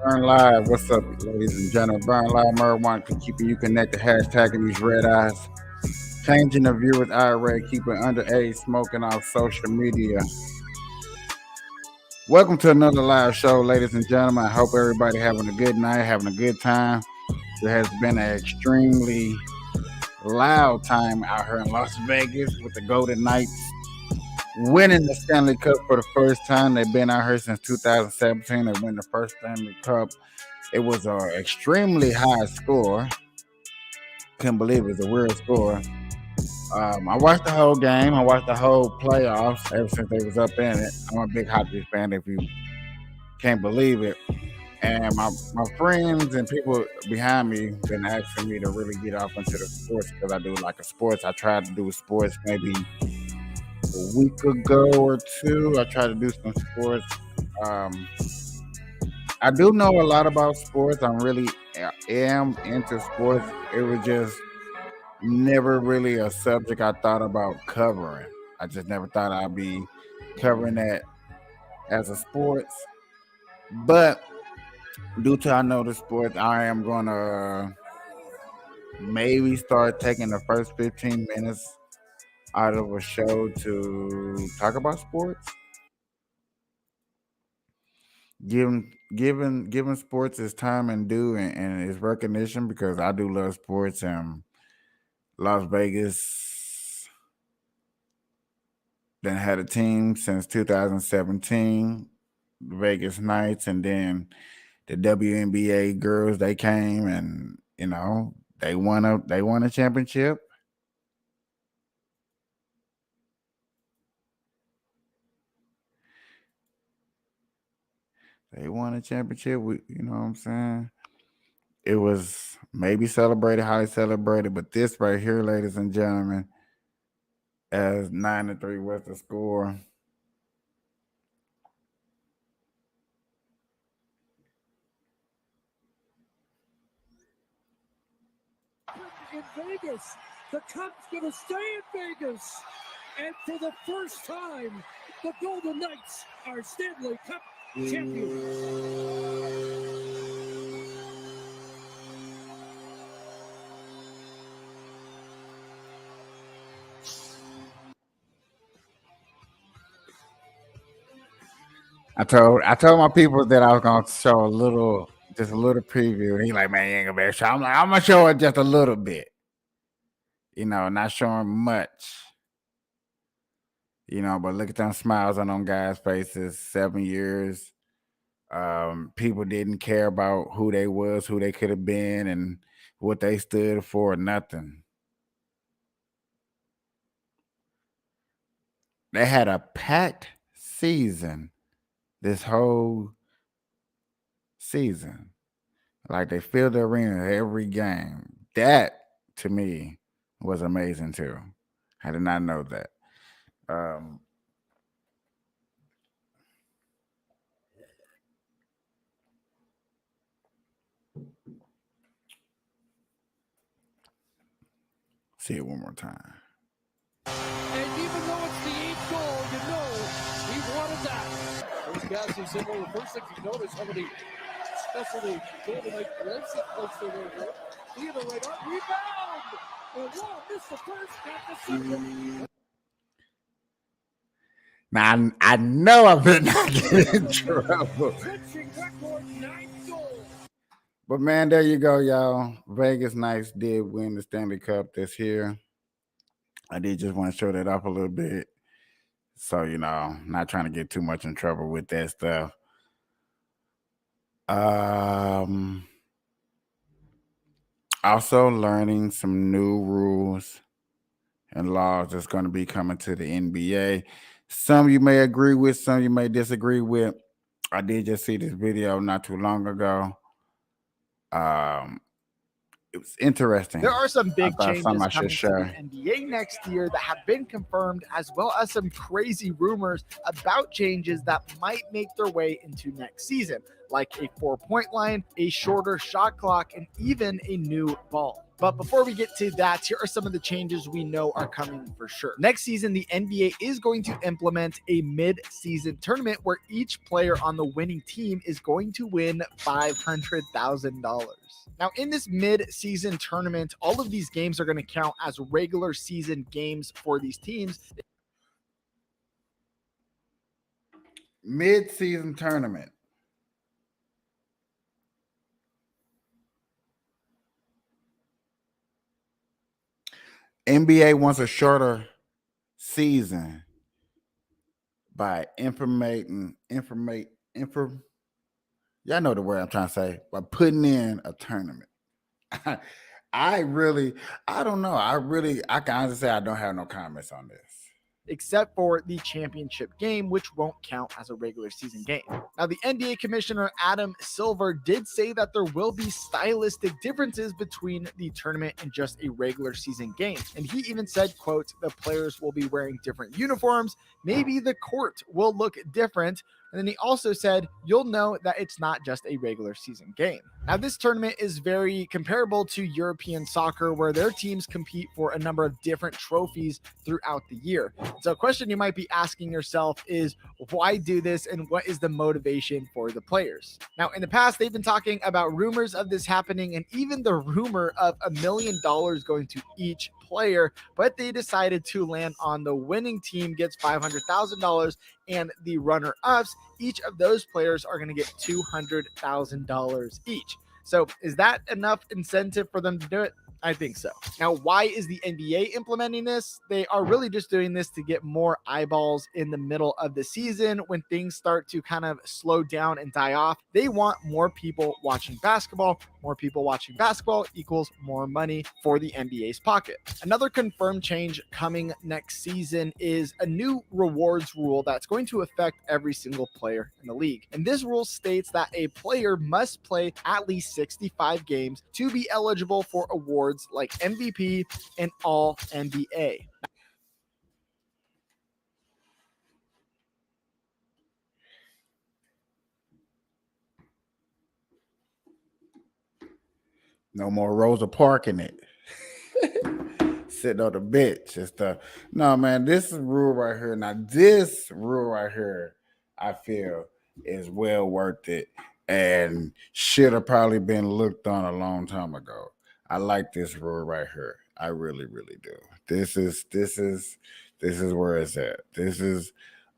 Burn Live. What's up, ladies and gentlemen? Burn Live, Marijuana, keeping you connected. Hashtagging these red eyes. Changing the viewers' eye rate. Keeping underage smoking off social media. Welcome to another live show, ladies and gentlemen. I hope everybody having a good night, having a good time. There has been an extremely loud time out here in Las Vegas with the Golden Knights winning the Stanley Cup for the first time. They've been out here since 2017. They win the first Stanley Cup. It was an extremely high score. Couldn't believe it was a weird score. I watched the whole game. I watched the whole playoffs ever since they was up in it. I'm a big hockey fan, if you can't believe it. And my friends and people behind me been asking me to really get off into the sports because I do like a sports. I tried to do sports maybe a week ago or two. I tried to do some sports. Um, I do know a lot about sports. I'm really am into sports. It was just never really a subject I thought about covering. I just never thought I'd be covering that as a sports. But due to I know the sports, I am gonna maybe start taking the first 15 minutes out of a show to talk about sports. Giving sports its time and due and its recognition because I do love sports and Las Vegas then had a team since 2017, Vegas Knights, and then the WNBA girls they came and they won a championship. They won a championship. You know what I'm saying? It was maybe celebrated, highly celebrated, but this right here, ladies and gentlemen, as 9-3 was the score. In Vegas, the Cubs gonna stay in Vegas, and for the first time, the Golden Knights are Stanley Cup champions. I told my people that I was gonna show just a little preview. And he like, man, you ain't gonna be able to show. I'm like, I'm gonna show it just a little bit. Not showing much. But look at them smiles on them guys' faces. 7 years. People didn't care about who they was, who they could have been, and what they stood for. Nothing. They had a packed season this whole season. Like they filled the arena every game. That to me was amazing too. I did not know that. Um, see it one more time. And even though it's the 8th goal, you know he wanted that. Those guys who said, well, the first thing you notice how many specialty Golden Knight reds that close to their goal. Either right up, rebound! And wow, missed the first, got the second. Now I know I better not get in trouble. Pitching record 9 goals. But man, there you go, y'all. Vegas Knights did win the Stanley Cup this year. I did just want to show that off a little bit. So, not trying to get too much in trouble with that stuff. Also learning some new rules and laws that's going to be coming to the NBA. Some you may agree with, some you may disagree with. I did just see this video not too long ago. It was interesting. There are some big changes something I coming should to the share. NBA next year that have been confirmed, as well as some crazy rumors about changes that might make their way into next season, like a 4-point line, a shorter shot clock, and even a new ball. But before we get to that, here are some of the changes we know are coming for sure. Next season, the NBA is going to implement a mid-season tournament where each player on the winning team is going to win $500,000. Now, in this mid-season tournament, all of these games are going to count as regular season games for these teams. Mid-season tournament. NBA wants a shorter season by y'all know the word I'm trying to say, by putting in a tournament. I don't know. I can honestly say I don't have no comments on this. Except for the championship game, which won't count as a regular season game. Now, the NBA commissioner Adam Silver did say that there will be stylistic differences between the tournament and just a regular season game. And he even said, quote, the players will be wearing different uniforms. Maybe the court will look different. And then he also said, you'll know that it's not just a regular season game. Now, this tournament is very comparable to European soccer, where their teams compete for a number of different trophies throughout the year. So a question you might be asking yourself is, why do this and what is the motivation for the players? Now, in the past, they've been talking about rumors of this happening and even the rumor of $1 million going to each player, but they decided to land on the winning team gets $500,000 and the runner-ups, each of those players are going to get $200,000 each. So is that enough incentive for them to do it? I think so. Now, why is the NBA implementing this? They are really just doing this to get more eyeballs in the middle of the season when things start to kind of slow down and die off. They want more people watching basketball. More people watching basketball equals more money for the NBA's pocket. Another confirmed change coming next season is a new rewards rule that's going to affect every single player in the league. And this rule states that a player must play at least 65 games to be eligible for awards like MVP and All NBA. No more Rosa Parks in it. Sitting on the bench and stuff. No, man, this rule right here. Now, this rule right here, I feel is well worth it and should have probably been looked on a long time ago. I like this rule right here. I really, really do. This is where it's at. This is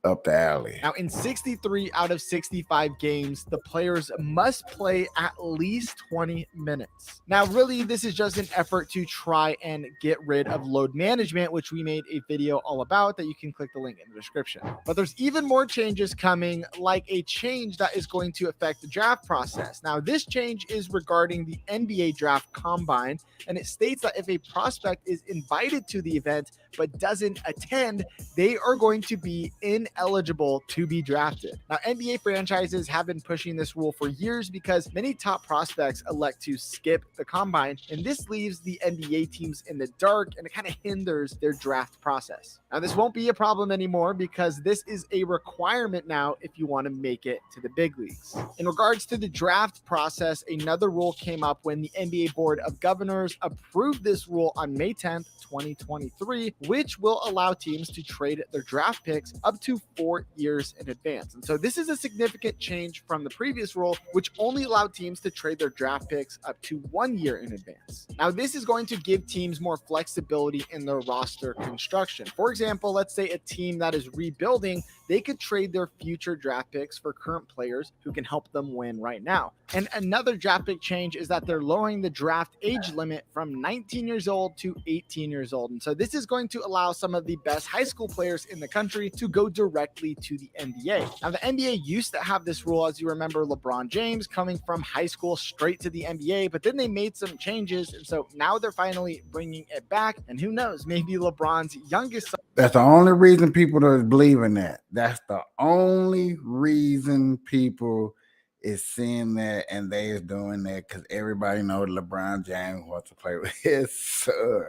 up the alley. Now, in 63 out of 65 games, the players must play at least 20 minutes. Now, really, this is just an effort to try and get rid of load management, which we made a video all about that you can click the link in the description. But there's even more changes coming, like a change that is going to affect the draft process. Now, this change is regarding the NBA Draft Combine, and it states that if a prospect is invited to the event but doesn't attend, they are going to be ineligible to be drafted. Now, NBA franchises have been pushing this rule for years because many top prospects elect to skip the combine, and this leaves the NBA teams in the dark and it kind of hinders their draft process. Now, this won't be a problem anymore because this is a requirement now if you want to make it to the big leagues. In regards to the draft process, another rule came up when the NBA Board of Governors approved this rule on May 10th, 2023, which will allow teams to trade their draft picks up to 4 years in advance. And so this is a significant change from the previous rule, which only allowed teams to trade their draft picks up to 1 year in advance. Now, this is going to give teams more flexibility in their roster construction. For example, let's say a team that is rebuilding, they could trade their future draft picks for current players who can help them win right now. And another draft pick change is that they're lowering the draft age limit from 19 years old to 18 years old. And so this is going to allow some of the best high school players in the country to go directly to the NBA. Now, the NBA used to have this rule, as you remember, LeBron James coming from high school straight to the NBA, but then they made some changes. And so now they're finally bringing it back. And who knows, maybe LeBron's youngest son. That's the only reason people are believing that. That's the only reason people is seeing that and they is doing that because everybody knows LeBron James wants to play with his son.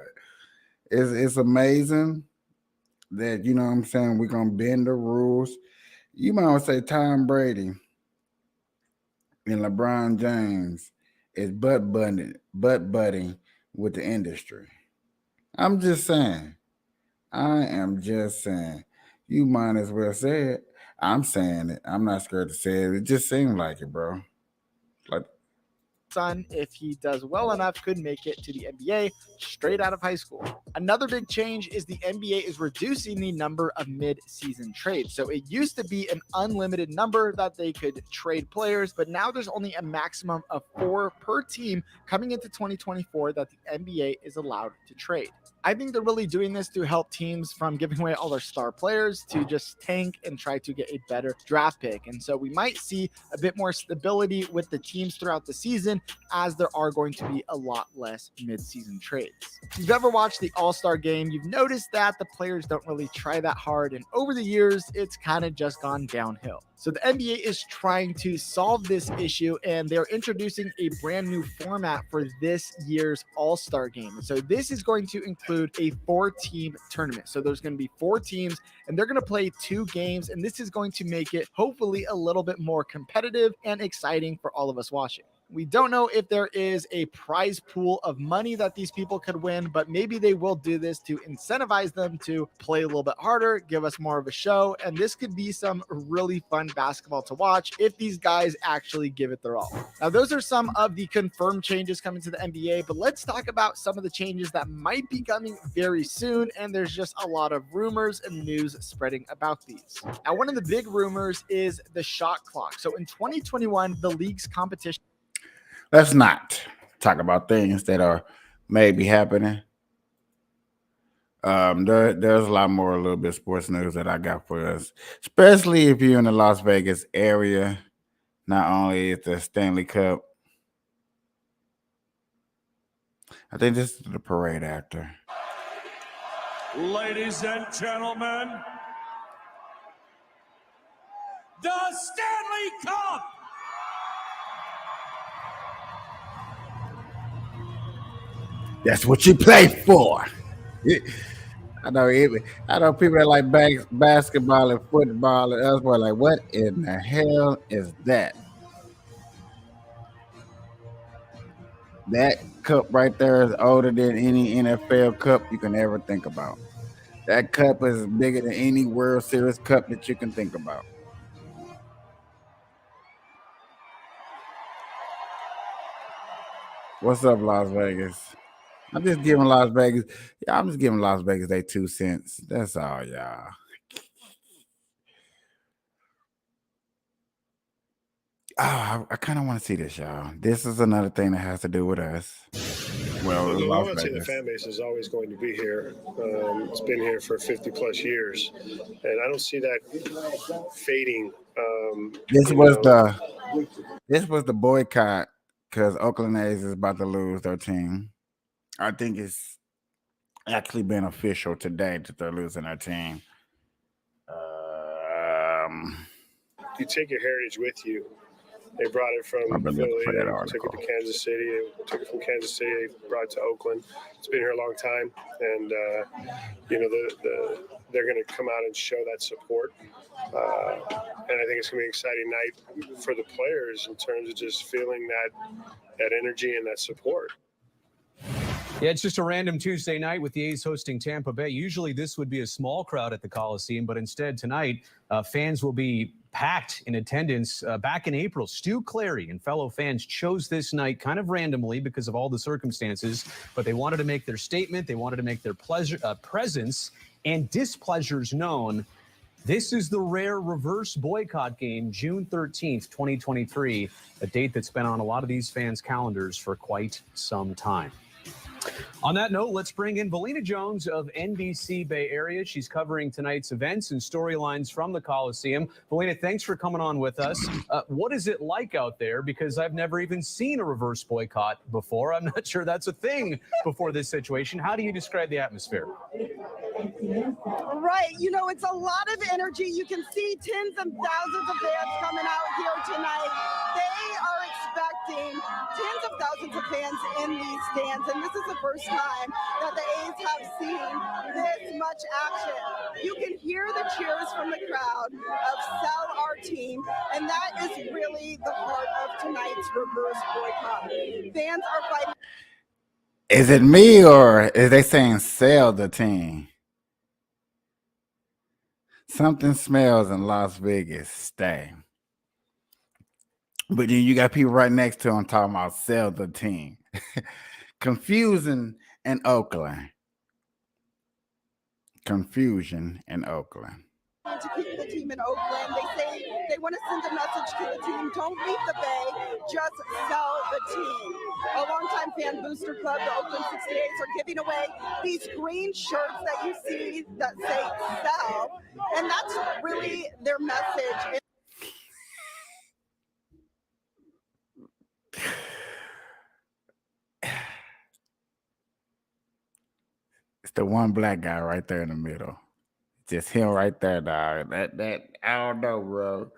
It's amazing that, you know what I'm saying, we're going to bend the rules. You might want to say Tom Brady and LeBron James is butt butting with the industry. I'm just saying. I am just saying. You might as well say it. I'm saying it. I'm not scared to say it. It just seemed like it, bro. Like, son, if he does well enough, could make it to the NBA straight out of high school. Another big change is the NBA is reducing the number of mid-season trades. So it used to be an unlimited number that they could trade players, but now there's only a maximum of 4 per team coming into 2024 that the NBA is allowed to trade. I think they're really doing this to help teams from giving away all their star players to just tank and try to get a better draft pick. And so we might see a bit more stability with the teams throughout the season, as there are going to be a lot less mid-season trades. If you've ever watched the All-Star game, you've noticed that the players don't really try that hard, and over the years, it's kind of just gone downhill. So the NBA is trying to solve this issue, and they're introducing a brand new format for this year's All-Star game. So this is going to include a 4-team tournament. So there's going to be 4 teams, and they're going to play 2 games, and this is going to make it hopefully a little bit more competitive and exciting for all of us watching. We don't know if there is a prize pool of money that these people could win, but maybe they will do this to incentivize them to play a little bit harder, give us more of a show, and this could be some really fun basketball to watch if these guys actually give it their all. Now, those are some of the confirmed changes coming to the NBA, but let's talk about some of the changes that might be coming very soon, and there's just a lot of rumors and news spreading about these. Now, one of the big rumors is the shot clock. So in 2021, the league's competition. let's not talk about things that are maybe happening. There's a lot more, a little bit of sports news that I got for us, especially if you're in the Las Vegas area. Not only is the Stanley Cup, I think this is the parade after. Ladies and gentlemen, the Stanley Cup! That's what you play for. I know people that like basketball and football and elsewhere. Like, what in the hell is that? That cup right there is older than any NFL cup you can ever think about. That cup is bigger than any World Series cup that you can think about. What's up, Las Vegas? I'm just giving Las Vegas their 2 cents. That's all, y'all. Oh, I kind of want to see this, y'all. This is another thing that has to do with us. Well, The Las loyalty of the Vegas. fan base is always going to be here. It's been here for 50 plus years, and I don't see that fading. This was the boycott because Oakland A's is about to lose their team. I think it's actually been official today that they're losing their team. You take your heritage with you. They brought it from I've been Philly, looking for that they took it article. to Kansas City, they took it from Kansas City, they brought it to Oakland. It's been here a long time, and they're going to come out and show that support. And I think it's going to be an exciting night for the players in terms of just feeling that energy and that support. Yeah, it's just a random Tuesday night with the A's hosting Tampa Bay. Usually this would be a small crowd at the Coliseum, but instead tonight, fans will be packed in attendance. Back in April, Stu Clary and fellow fans chose this night kind of randomly because of all the circumstances, but they wanted to make their statement. They wanted to make their presence and displeasures known. This is the rare reverse boycott game, June 13th, 2023, a date that's been on a lot of these fans' calendars for quite some time. On that note, let's bring in Valina Jones of NBC Bay Area. She's covering tonight's events and storylines from the Coliseum. Valina, thanks for coming on with us. What is it like out there? Because I've never even seen a reverse boycott before. I'm not sure that's a thing before this situation. How do you describe the atmosphere? Right. You know, it's a lot of energy. You can see tens and thousands of fans coming out here tonight. They are expecting tens of thousands of fans in these stands, and this is the first time that the A's have seen this much action. You can hear the cheers from the crowd of "Sell Our Team," and that is really the heart of tonight's reverse boycott. Fans are fighting. Is it me or is they saying sell the team? Something smells in Las Vegas. Stay. But then you got people right next to them talking about sell the team. Confusion in Oakland. Confusion in Oakland. To keep the team in Oakland, they say they want to send a message to the team: don't leave the Bay, just sell the team. A longtime fan booster club, the Oakland 68s, are giving away these green shirts that you see that say sell, and that's really their message. It's the one black guy right there in the middle. Just him right there, dog. That I don't know, bro.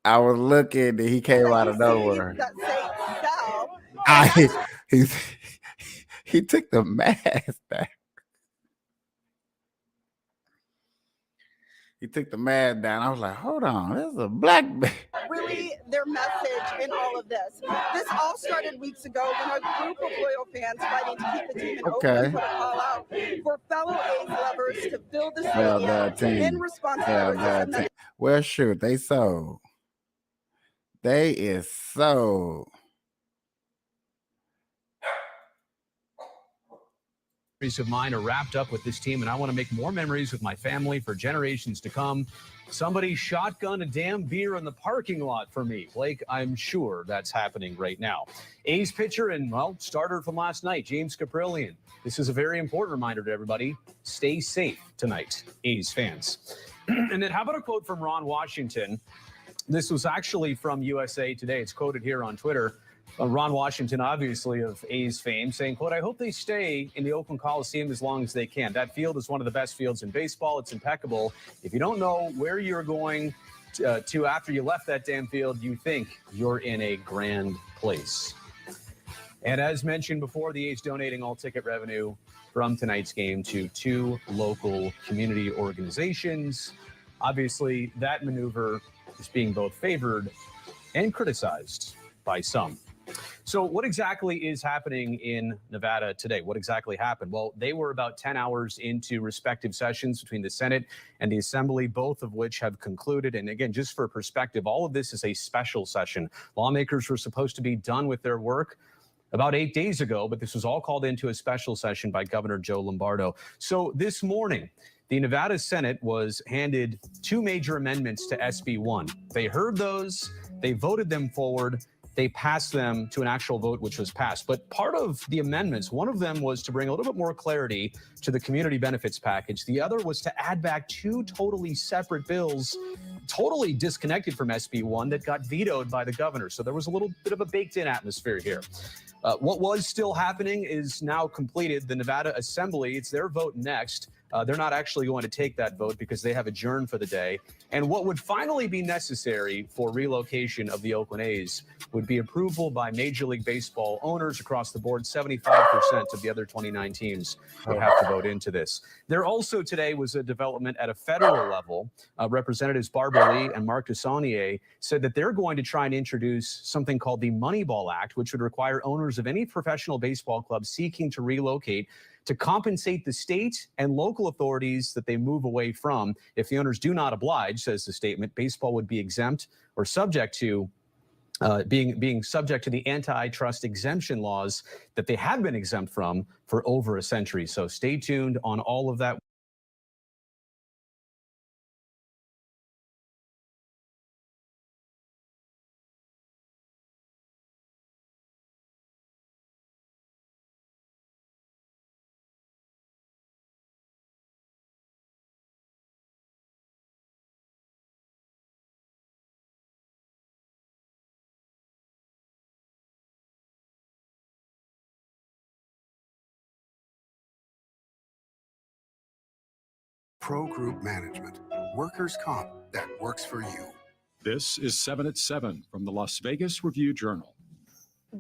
I was looking and he came out of nowhere. That say sell. He took the mask down. He took the mask down. I was like, hold on, this is a black man. Really their message in all of this. This all started weeks ago when a group of loyal fans fighting to keep the team in Oakland put a call out for fellow A's lovers to fill the stadium in response to well, shoot, they sold. They is sold. Memories of mine are wrapped up with this team, and I want to make more memories with my family for generations to come. Somebody shotgun a damn beer in the parking lot for me. Blake, I'm sure that's happening right now. A's pitcher and, well, starter from last night, James Kaprielian. This is a very important reminder to everybody. Stay safe tonight, A's fans. And then how about a quote from Ron Washington? This was actually from USA Today. It's quoted here on Twitter. Ron Washington, obviously of A's fame, saying, quote, "I hope they stay in the Oakland Coliseum as long as they can. That field is one of the best fields in baseball. It's impeccable. If you don't know where you're going to after you left that damn field, you think you're in a grand place." And as mentioned before, the A's donating all ticket revenue from tonight's game to 2 local community organizations. Obviously, that maneuver is being both favored and criticized by some. So what exactly is happening in Nevada today? What exactly happened? Well, they were about 10 hours into respective sessions between the Senate and the Assembly, both of which have concluded. And again, just for perspective, all of this is a special session. Lawmakers were supposed to be done with their work about 8 days ago, but this was all called into a special session by Governor Joe Lombardo. So this morning, the Nevada Senate was handed 2 major amendments to SB 1. They heard those, they voted them forward, they passed them to an actual vote, which was passed. But part of the amendments, one of them was to bring a little bit more clarity to the community benefits package. The other was to add back 2 totally separate bills, totally disconnected from SB 1, that got vetoed by the governor. So there was a little bit of a baked-in atmosphere here. What was still happening is now completed. The Nevada Assembly, it's their vote next. They're not actually going to take that vote because they have adjourned for the day. And what would finally be necessary for relocation of the Oakland A's would be approval by Major League Baseball owners across the board. 75% of the other 29 teams would have to vote into this. There also today was a development at a federal level. Representatives Barbara Lee and Mark Desaulnier said that they're going to try and introduce something called the Moneyball Act, which would require owners of any professional baseball club seeking to relocate to compensate the state and local authorities that they move away from. If the owners do not oblige, says the statement, baseball would be exempt or subject to being subject to the antitrust exemption laws that they have been exempt from for over a century. So stay tuned on all of that. Pro Group Management, workers' comp that works for you. This is 7 at 7 from the Las Vegas Review-Journal.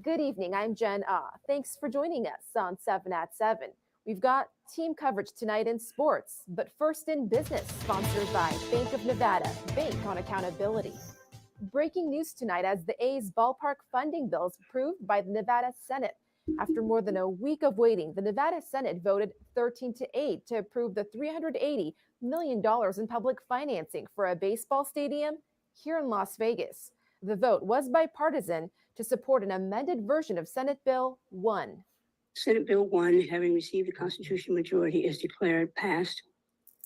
Good evening, I'm Jen Ah. Thanks for joining us on 7 at 7. We've got team coverage tonight in sports, but first in business, sponsored by Bank of Nevada, Bank on Accountability. Breaking news tonight as the A's ballpark funding bills approved by the Nevada Senate. After more than a week of waiting, the Nevada Senate voted 13-8 to approve the $380 million in public financing for a baseball stadium here in Las Vegas. The vote was bipartisan to support an amended version of Senate Bill 1. Senate Bill 1, having received a constitutional majority, is declared passed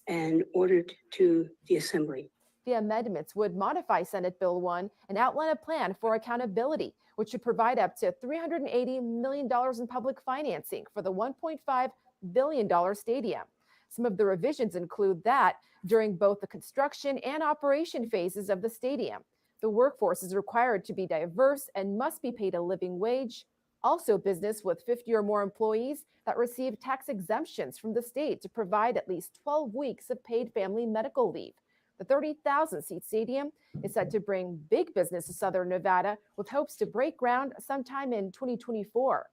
and ordered to the Assembly. The amendments would modify Senate Bill 1 and outline a plan for accountability, which should provide up to $380 million in public financing for the $1.5 billion stadium. Some of the revisions include that during both the construction and operation phases of the stadium, the workforce is required to be diverse and must be paid a living wage. Also, business with 50 or more employees that receive tax exemptions from the state to provide at least 12 weeks of paid family medical leave. The 30,000-seat stadium is set to bring big business to Southern Nevada with hopes to break ground sometime in 2024.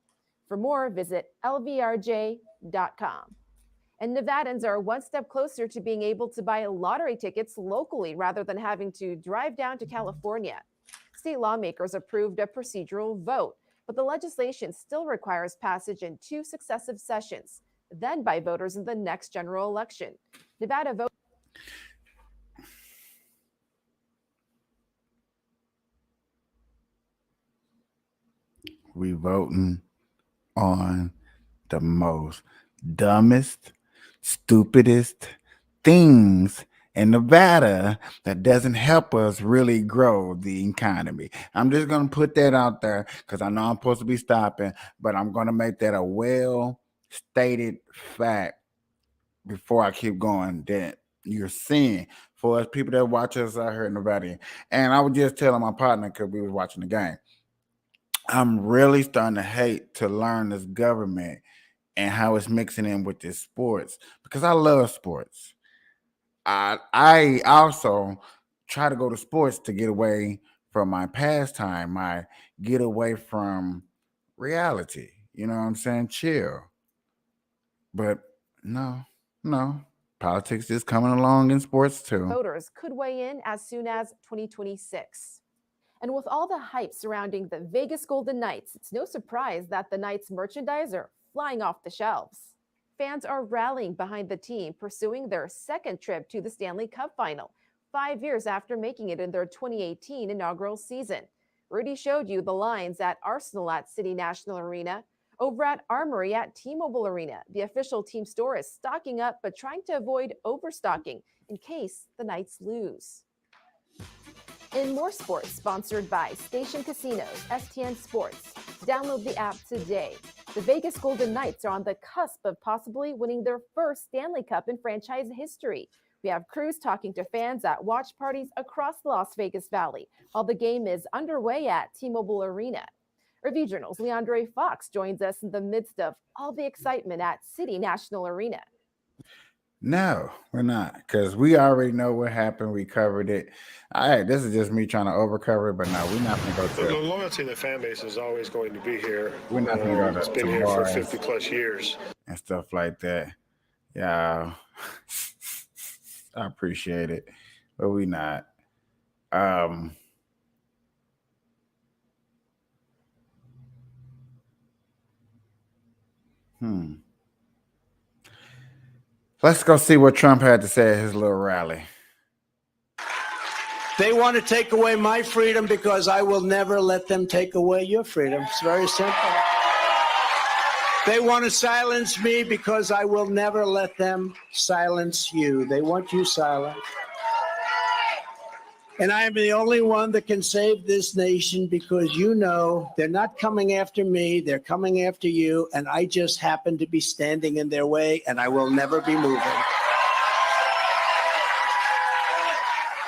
For more, visit lvrj.com. And Nevadans are one step closer to being able to buy lottery tickets locally rather than having to drive down to California. State lawmakers approved a procedural vote, but the legislation still requires passage in 2 successive sessions, then by voters in the next general election. Nevada vote. We voting on the most dumbest, stupidest things in Nevada that doesn't help us really grow the economy. I'm just going to put that out there because I know I'm supposed to be stopping, but I'm going to make that a well-stated fact before I keep going that you're seeing for us people that watch us out here in Nevada. And I was just telling my partner because we was watching the game, I'm really starting to hate to learn this government and how it's mixing in with this sports because I love sports. I also try to go to sports to get away from my pastime, my get away from reality. You know what I'm saying? Chill. But no, politics is coming along in sports too. Voters could weigh in as soon as 2026. And with all the hype surrounding the Vegas Golden Knights, it's no surprise that the Knights merchandise are flying off the shelves. Fans are rallying behind the team, pursuing their second trip to the Stanley Cup final, 5 years after making it in their 2018 inaugural season. Rudy showed you the lines at Arsenal at City National Arena. Over at Armory at T-Mobile Arena, the official team store is stocking up but trying to avoid overstocking in case the Knights lose. In more sports, sponsored by Station Casinos, STN Sports. Download the app today. The Vegas Golden Knights are on the cusp of possibly winning their first Stanley Cup in franchise history. We have crews talking to fans at watch parties across the Las Vegas Valley while the game is underway at T-Mobile Arena. Review Journal's Leandre Fox joins us in the midst of all the excitement at City National Arena. No, we're not, because we already know what happened. We covered it. All right, this is just me trying to overcover it, but no, we're not going to go to The loyalty of the fan base is always going to be here. We're not going to go to It's been here for 50 plus years. And stuff like that. Yeah, I appreciate it, but we not. Let's go see what Trump had to say at his little rally. They want to take away my freedom because I will never let them take away your freedom. It's very simple. They want to silence me because I will never let them silence you. They want you silent. And I am the only one that can save this nation because you know they're not coming after me. They're coming after you. And I just happen to be standing in their way, and I will never be moving.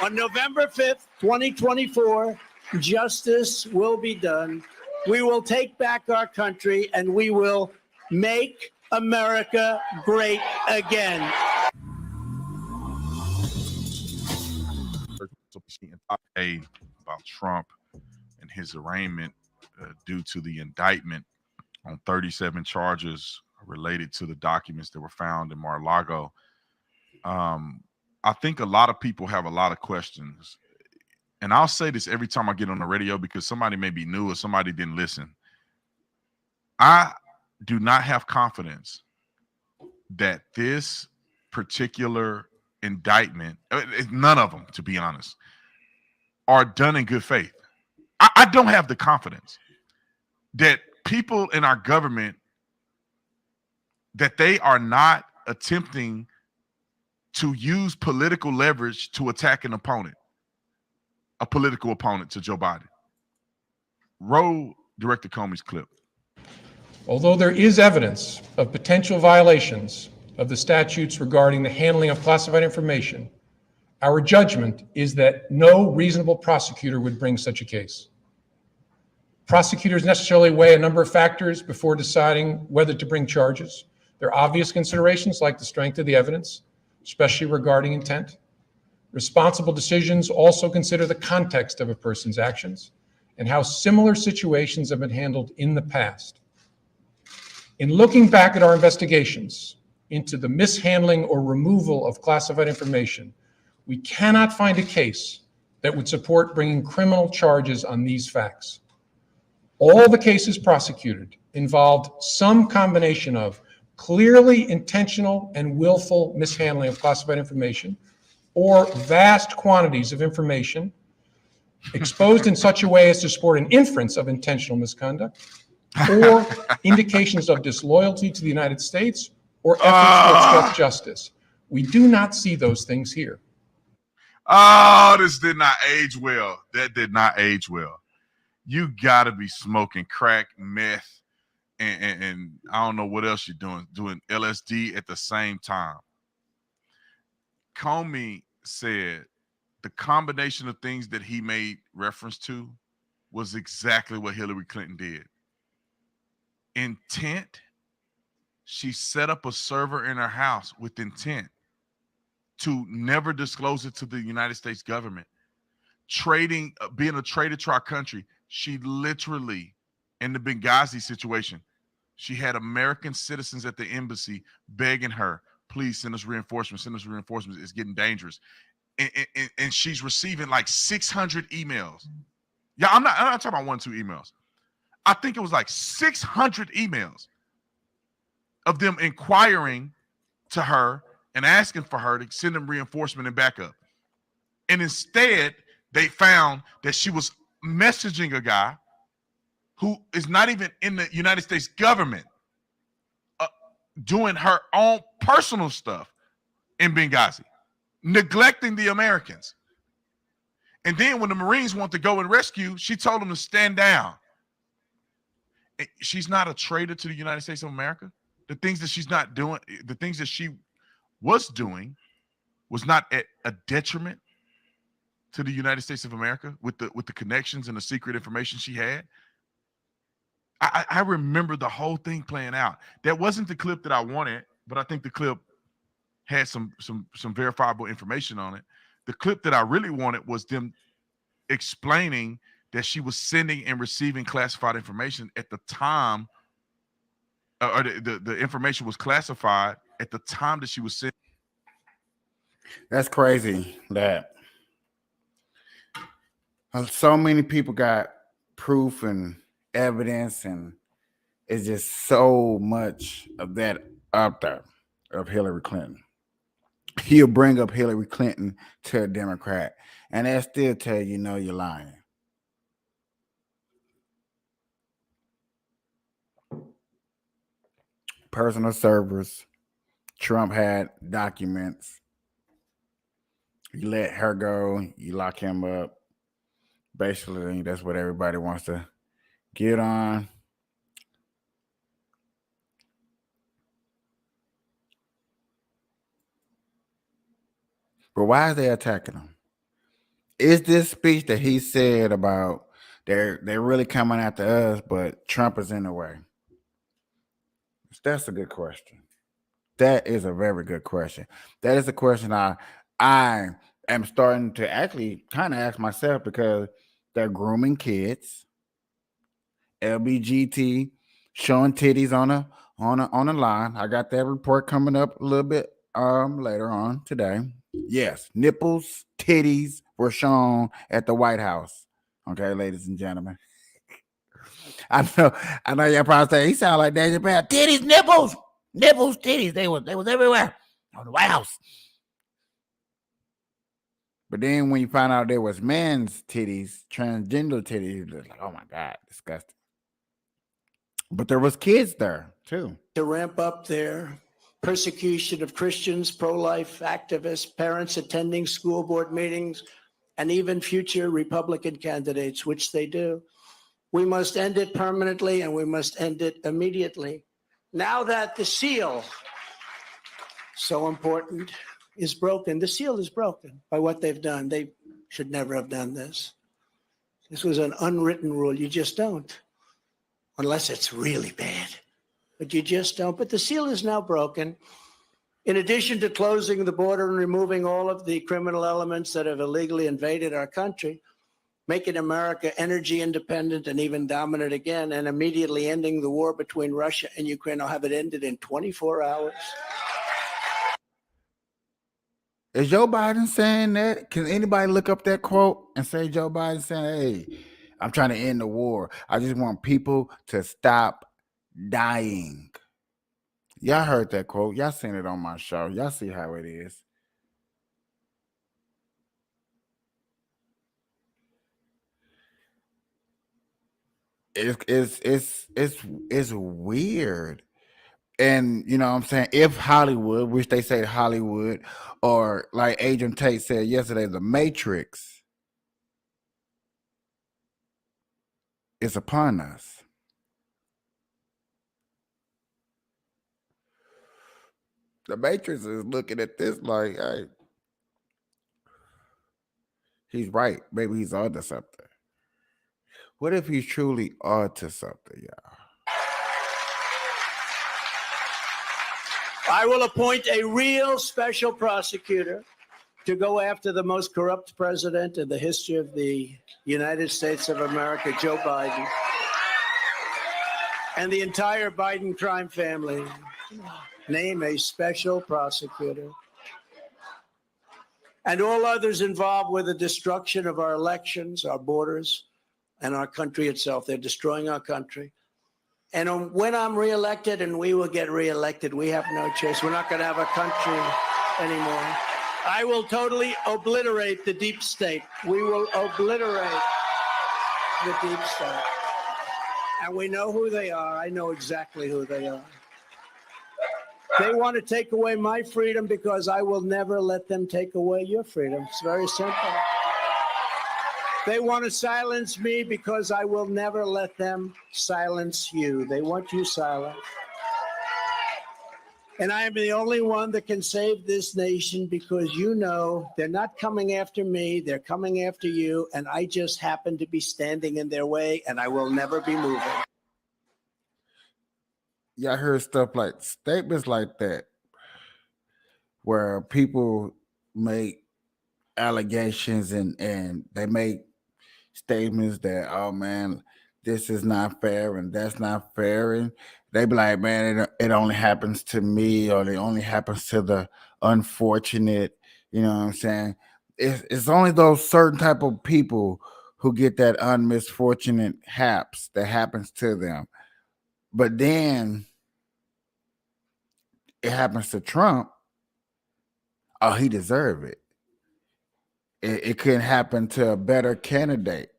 On November 5th, 2024, justice will be done. We will take back our country, and we will make America great again. About Trump and his arraignment due to the indictment on 37 charges related to the documents that were found in Mar-a-Lago. I think a lot of people have a lot of questions. And I'll say this every time I get on the radio because somebody may be new or somebody didn't listen. I do not have confidence that this particular indictment, none of them, to be honest, are done in good faith. I don't have the confidence that people in our government, that they are not attempting to use political leverage to attack an opponent, a political opponent to Joe Biden. Roll Director Comey's clip. Although there is evidence of potential violations of the statutes regarding the handling of classified information, our judgment is that no reasonable prosecutor would bring such a case. Prosecutors necessarily weigh a number of factors before deciding whether to bring charges. There are obvious considerations like the strength of the evidence, especially regarding intent. Responsible decisions also consider the context of a person's actions and how similar situations have been handled in the past. In looking back at our investigations into the mishandling or removal of classified information, we cannot find a case that would support bringing criminal charges on these facts. All the cases prosecuted involved some combination of clearly intentional and willful mishandling of classified information or vast quantities of information exposed in such a way as to support an inference of intentional misconduct or indications of disloyalty to the United States or efforts to obstruct justice. We do not see those things here. Oh, this did not age well. That did not age well. You got to be smoking crack, meth, and I don't know what else you're doing LSD at the same time. Comey said the combination of things that he made reference to was exactly what Hillary Clinton did. Intent. She set up a server in her house with intent to never disclose it to the United States government. Trading, being a traitor to our country. She literally, in the Benghazi situation, she had American citizens at the embassy begging her, please send us reinforcements, it's getting dangerous. And she's receiving like 600 emails. Yeah, I'm not talking about 1, 2 emails. I think it was like 600 emails of them inquiring to her and asking for her to send them reinforcement and backup. And instead, they found that she was messaging a guy who is not even in the United States government, doing her own personal stuff in Benghazi, neglecting the Americans. And then when the Marines want to go and rescue, she told them to stand down. She's not a traitor to the United States of America. The things that she's not doing, the things that she was doing was not at a detriment to the United States of America with the connections and the secret information she had. I remember the whole thing playing out. That wasn't the clip that I wanted, but I think the clip had some verifiable information on it. The clip that I really wanted was them explaining that she was sending and receiving classified information at the time, or the information was classified at the time that she was sending. That's crazy that so many people got proof and evidence, and it's just so much of that up there of Hillary Clinton. He'll bring up Hillary Clinton to a Democrat, and they'll still tell you, no, you're lying. Personal servers. Trump had documents. You let her go, you lock him up. Basically, that's what everybody wants to get on. But why is they attacking him? Is this speech that he said about they're really coming after us, but Trump is in the way? That's a good question. That is a very good question. That is a question I am starting to actually kind of ask myself, because they're grooming kids. LBGT showing titties on a line. I got that report coming up a little bit later on today. Yes, nipples, titties were shown at the White House. Okay, ladies and gentlemen. I know y'all probably say he sound like Daniel Brown. Titties, nipples, titties. They was everywhere on the White House. But then when you find out there was men's titties, transgender titties, it's like, oh my God, disgusting. But there was kids there too. To ramp up their persecution of Christians, pro-life activists, parents attending school board meetings, and even future Republican candidates, which they do. We must end it permanently, and we must end it immediately. Now that the seal, so important, is broken, the seal is broken by what they've done. They should never have done this. This was an unwritten rule. You just don't, unless it's really bad. But you just don't. But the seal is now broken. In addition to closing the border and removing all of the criminal elements that have illegally invaded our country, making America energy independent and even dominant again, and immediately ending the war between Russia and Ukraine. I'll have it ended in 24 hours. Is Joe Biden saying that? Can anybody look up that quote and say Joe Biden saying, hey, I'm trying to end the war. I just want people to stop dying. Y'all heard that quote. Y'all seen it on my show. Y'all see how it is. It's weird. And you know what I'm saying? If Hollywood, which they say Hollywood, or like Agent Tate said yesterday, the Matrix is upon us. The Matrix is looking at this like, hey, he's right. Maybe he's onto something. What if he's truly onto something, y'all? I will appoint a real special prosecutor to go after the most corrupt president in the history of the United States of America, Joe Biden, and the entire Biden crime family. Name a special prosecutor. And all others involved with the destruction of our elections, our borders, and our country itself. They're destroying our country. And when I'm reelected, and we will get reelected, we have no choice. We're not going to have a country anymore. I will totally obliterate the deep state. We will obliterate the deep state. And we know who they are. I know exactly who they are. They want to take away my freedom because I will never let them take away your freedom. It's very simple. They want to silence me because I will never let them silence you. They want you silent. And I am the only one that can save this nation because you know they're not coming after me. They're coming after you. And I just happen to be standing in their way, and I will never be moving. Y'all heard stuff like statements like that where people make allegations and they make statements that, oh man, this is not fair and that's not fair, and they be like, man, it only happens to me, or it only happens to the unfortunate. You know what I'm saying? It's only those certain type of people who get that unmisfortunate haps that happens to them. But then it happens to Trump. Oh, he deserved it. It couldn't happen to a better candidate.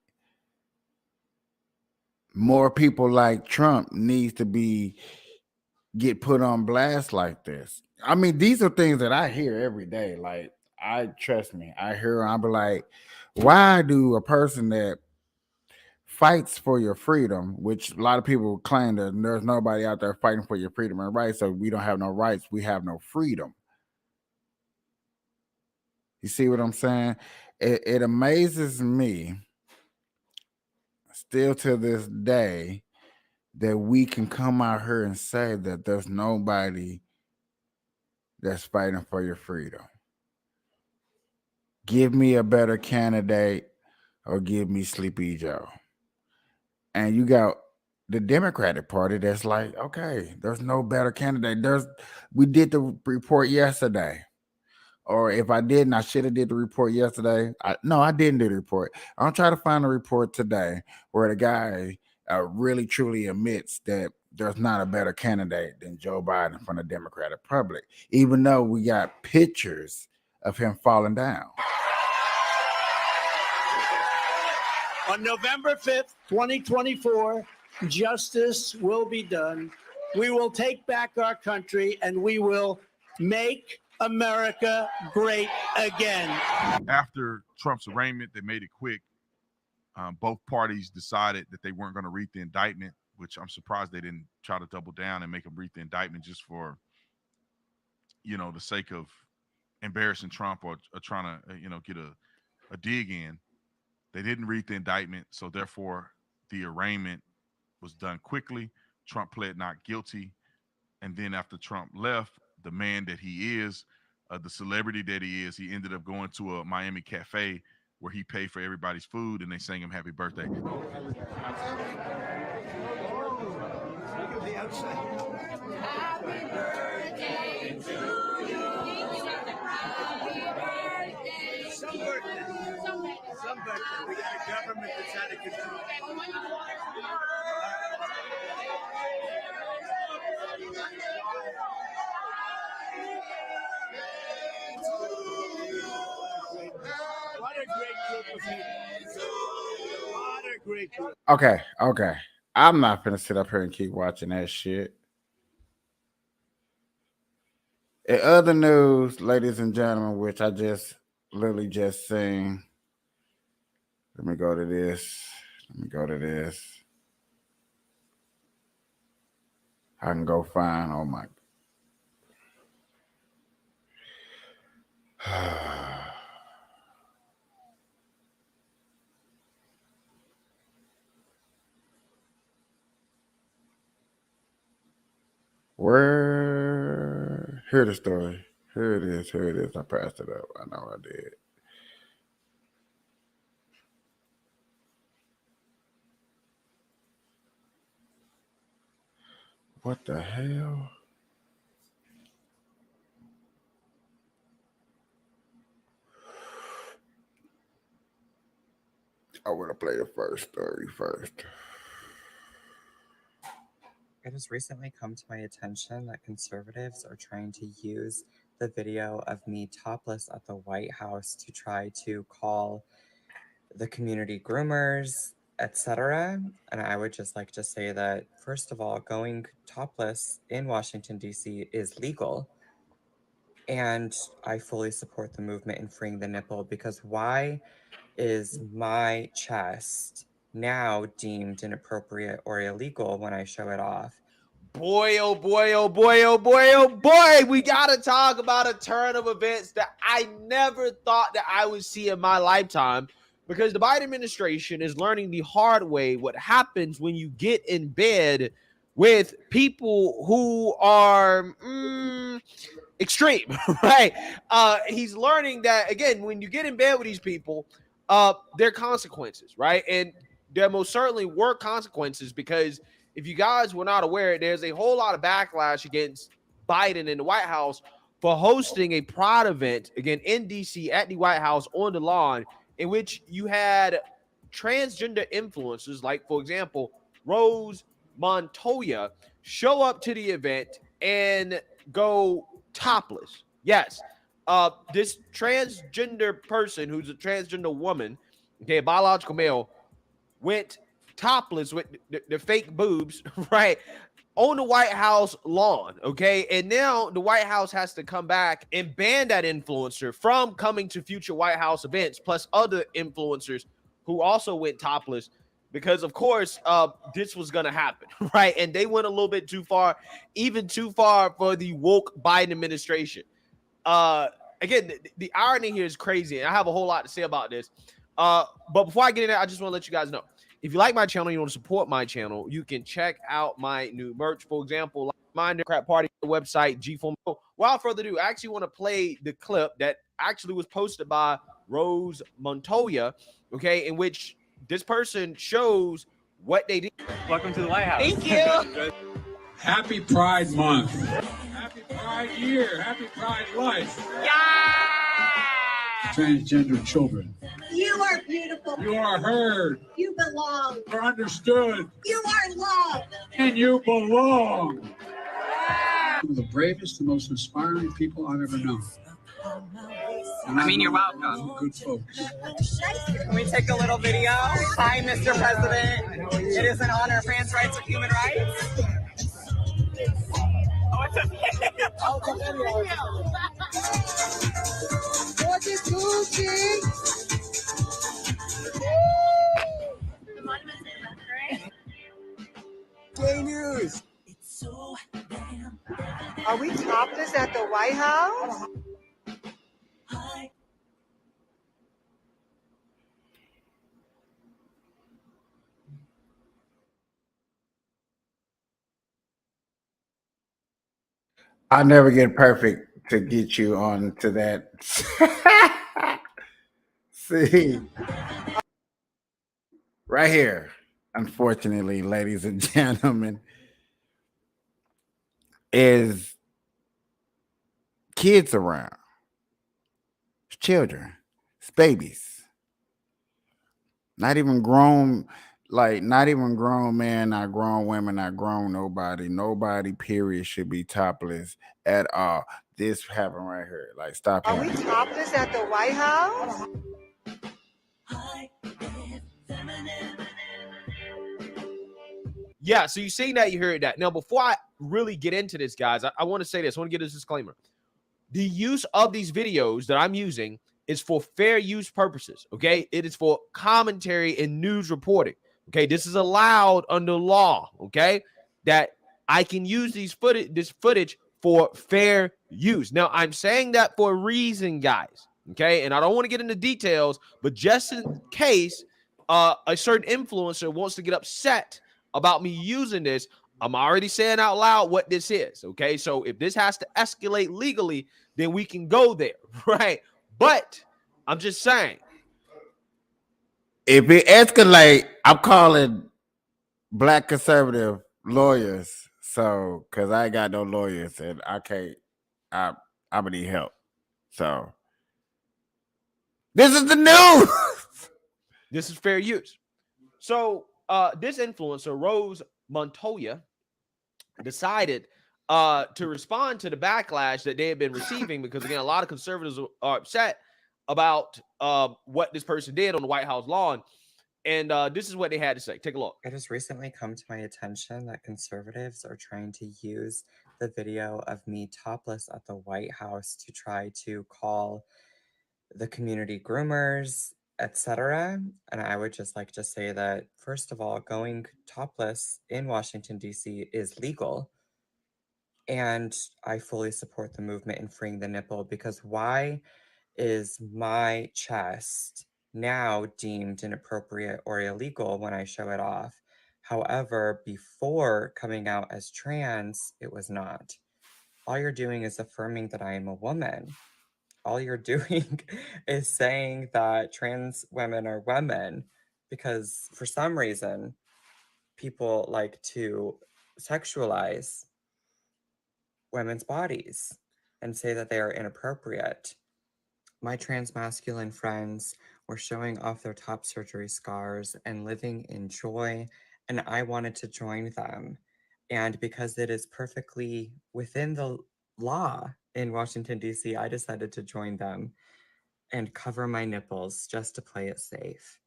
More people like Trump needs to get put on blast like this. I mean, these are things that I hear every day. Like, trust me, I hear, I'll be like, why do a person that fights for your freedom, which a lot of people claim that there's nobody out there fighting for your freedom and rights, so we don't have no rights, we have no freedom. You see what I'm saying? It amazes me still to this day that we can come out here and say that there's nobody that's fighting for your freedom. Give me a better candidate or give me Sleepy Joe. And you got the Democratic Party that's like, okay, there's no better candidate. We did the report yesterday. Or if I didn't, I should have did the report yesterday. I didn't do the report. I'm trying to find a report today where the guy really truly admits that there's not a better candidate than Joe Biden from the Democratic public, even though we got pictures of him falling down. On November 5th, 2024, justice will be done. We will take back our country and we will make America great again. After Trump's arraignment, they made it quick. Both parties decided that they weren't going to read the indictment, which I'm surprised they didn't try to double down and make them read the indictment just for, the sake of embarrassing Trump or trying to, get a dig in. They didn't read the indictment, so therefore the arraignment was done quickly. Trump pled not guilty. And then after Trump left, the man that he is, the celebrity that he is, he ended up going to a Miami cafe where he paid for everybody's food and they sang him happy birthday. Some birthday. We got a government that's out of control. What a great group of people. What a great group. Okay. I'm not gonna sit up here and keep watching that shit. In other news, ladies and gentlemen, which I just literally just seen. Let me go to this. I can go find. Oh my. Where? Here the story. Here it is. I passed it up. I know I did. What the hell? I want to play the first story first. It has recently come to my attention that conservatives are trying to use the video of me topless at the White House to try to call the community groomers, etc. And I would just like to say that, first of all, going topless in Washington, D.C. is legal. And I fully support the movement in freeing the nipple, because why is my chest now deemed inappropriate or illegal when I show it off? Boy, oh boy, oh boy, oh boy, oh boy, we gotta talk about a turn of events that I never thought that I would see in my lifetime, because the Biden administration is learning the hard way what happens when you get in bed with people who are extreme, right? He's learning that, again, when you get in bed with these people, there are consequences, right? And there most certainly were consequences, because if you guys were not aware, there's a whole lot of backlash against Biden in the White House for hosting a pride event, again, in D.C. at the White House on the lawn, in which you had transgender influencers, like, for example, Rose Montoya, show up to the event and go topless. Yes. This transgender person, who's a transgender woman, okay, a biological male, went topless with the fake boobs, right, on the White House lawn, okay? And now the White House has to come back and ban that influencer from coming to future White House events, plus other influencers who also went topless, because, of course, this was going to happen, right? And they went a little bit too far, even too far for the woke Biden administration. Again, the irony here is crazy, and I have a whole lot to say about this. But before I get in there, I just want to let you guys know, if you like my channel, you want to support my channel, you can check out my new merch. For example, like my Democrat Party website, G4. Without further ado, I actually want to play the clip that actually was posted by Rose Montoya, okay, in which this person shows what they did. Welcome to the White House. Thank you. Happy Pride Month. Happy Pride Year. Happy Pride Life. Yeah. transgender children. You are beautiful. You are heard. You belong. You're understood. You are loved. And you belong. One of the bravest and most inspiring people I've ever known. And you're welcome. Good folks. Can we take a little video? Hi, Mr. President. It is an honor. Trans rights are human rights. Oh, it's a video. What is Gucci? Gay news. Are we topless at the White House? I never get perfect to get you on to that. See, right here, unfortunately, ladies and gentlemen, is kids around. It's children. It's babies. Not even grown, like not even grown men, not grown women, not grown nobody. Nobody, period, should be topless at all. This happened right here. Like, stop Are it. we topless at the White House? Yeah, so you seen that, you heard that. Now, before I really get into this, guys, I want to say this. I want to get this disclaimer. The use of these videos that I'm using is for fair use purposes, okay? It is for commentary and news reporting, okay? This is allowed under law, okay? That I can use this footage for fair use. Now, I'm saying that for a reason, guys, okay? And I don't want to get into details, but just in case a certain influencer wants to get upset about me using this, I'm already saying out loud what this is, okay? So if this has to escalate legally, then we can go there, right? But I'm just saying. If it escalate, I'm calling black conservative lawyers. So, because I ain't got no lawyers and I can't, I'm going to need help. So, this is the news. This is fair use. So, this influencer, Rose Montoya, decided to respond to the backlash that they had been receiving because, again, a lot of conservatives are upset about what this person did on the White House lawn. And this is what they had to say. Take a look. It has recently come to my attention that conservatives are trying to use the video of me topless at the White House to try to call the community groomers, etc. And I would just like to say that, first of all, going topless in Washington, D.C. is legal. And I fully support the movement in freeing the nipple, because why is my chest now deemed inappropriate or illegal when I show it off? However, before coming out as trans, it was not. All you're doing is affirming that I am a woman. All you're doing is saying that trans women are women, because for some reason, people like to sexualize women's bodies and say that they are inappropriate. My trans masculine friends were showing off their top surgery scars and living in joy, and I wanted to join them. And because it is perfectly within the law in Washington, D.C., I decided to join them and cover my nipples just to play it safe,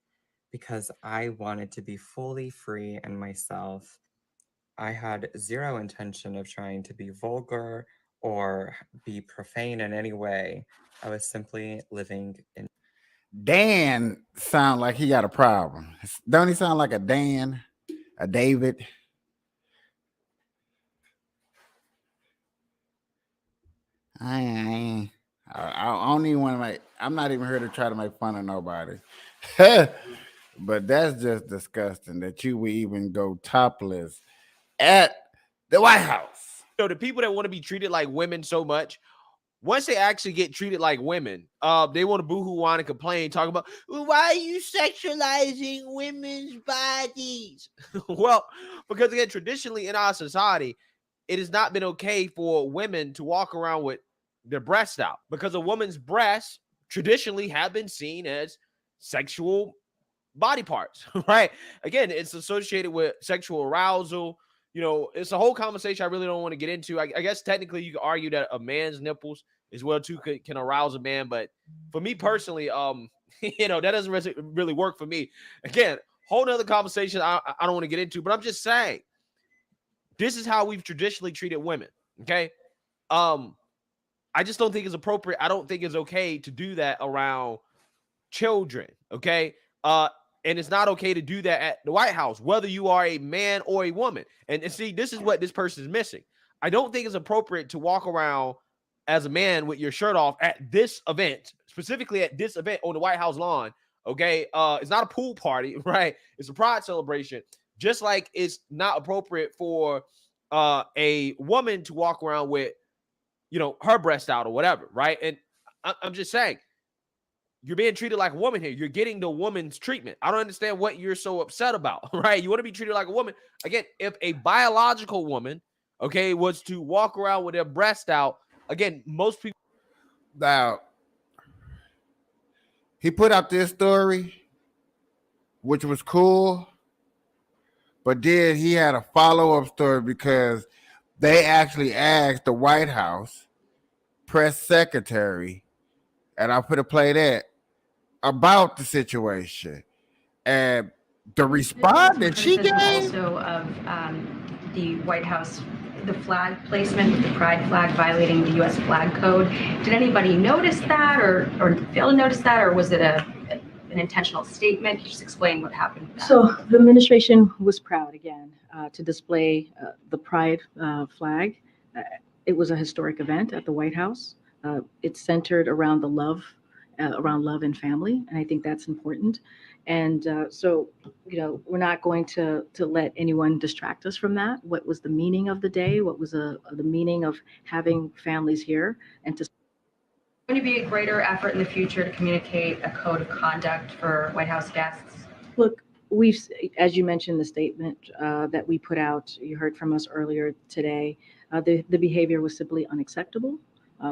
because I wanted to be fully free and myself. I had zero intention of trying to be vulgar or be profane in any way. I was simply living in. Dan sound like he got a problem. Don't he sound like a Dan, a David? I don't even want to make. I'm not even here to try to make fun of nobody. But that's just disgusting that you would even go topless at the White House. So the people that want to be treated like women so much, once they actually get treated like women, they want to boo-hoo, whine, and complain, talk about, why are you sexualizing women's bodies? Well, because again, traditionally in our society, it has not been okay for women to walk around with their breasts out, because a woman's breast traditionally have been seen as sexual body parts, right? Again, it's associated with sexual arousal. You know, it's a whole conversation I really don't want to get into. I guess technically you could argue that a man's nipples as well too can arouse a man, but for me personally, you know, that doesn't really work for me. Again, whole nother conversation I don't want to get into, but I'm just saying this is how we've traditionally treated women. Okay. I just don't think it's appropriate. I don't think it's okay to do that around children. Okay. And it's not okay to do that at the White House, whether you are a man or a woman. And see, this is what this person is missing. I don't think it's appropriate to walk around as a man with your shirt off at this event, specifically at this event on the White House lawn. Okay. It's not a pool party, right? It's a pride celebration. Just like it's not appropriate for a woman to walk around with, you know, her breast out or whatever, right? And I'm just saying, you're being treated like a woman here. You're getting the woman's treatment. I don't understand what you're so upset about, right? You want to be treated like a woman. Again, if a biological woman, okay, was to walk around with their breast out, again, most people. Now, he put out this story, which was cool, but then he had a follow-up story because they actually asked the White House press secretary, and I put a play that about the situation, and the response that she gave also of the White House, the flag placement with the pride flag violating the U.S. flag code. Did anybody notice that, or fail to notice that, or was it an intentional statement? Can you just explain what happened? So the administration was proud again to display the pride flag. It was a historic event at the White House. It's centered around the love and family, and I think that's important. And so, you know, we're not going to let anyone distract us from that. What was the meaning of the day? What was the meaning of having families here? And to Going to be a greater effort in the future to communicate a code of conduct for White House guests? look, as you mentioned, the statement that we put out, you heard from us earlier today, the behavior was simply unacceptable.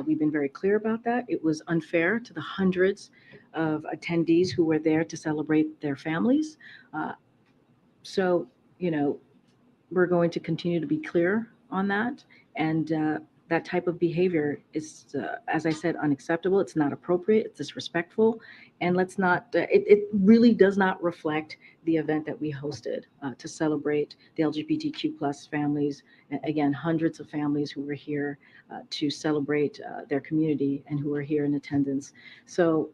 We've been very clear about that. It was unfair to the hundreds of attendees who were there to celebrate their families. So, you know, we're going to continue to be clear on that. And that type of behavior is, as I said, unacceptable. It's not appropriate. It's disrespectful. And let's not, it really does not reflect the event that we hosted to celebrate the LGBTQ plus families. Again, hundreds of families who were here to celebrate their community and who were here in attendance. So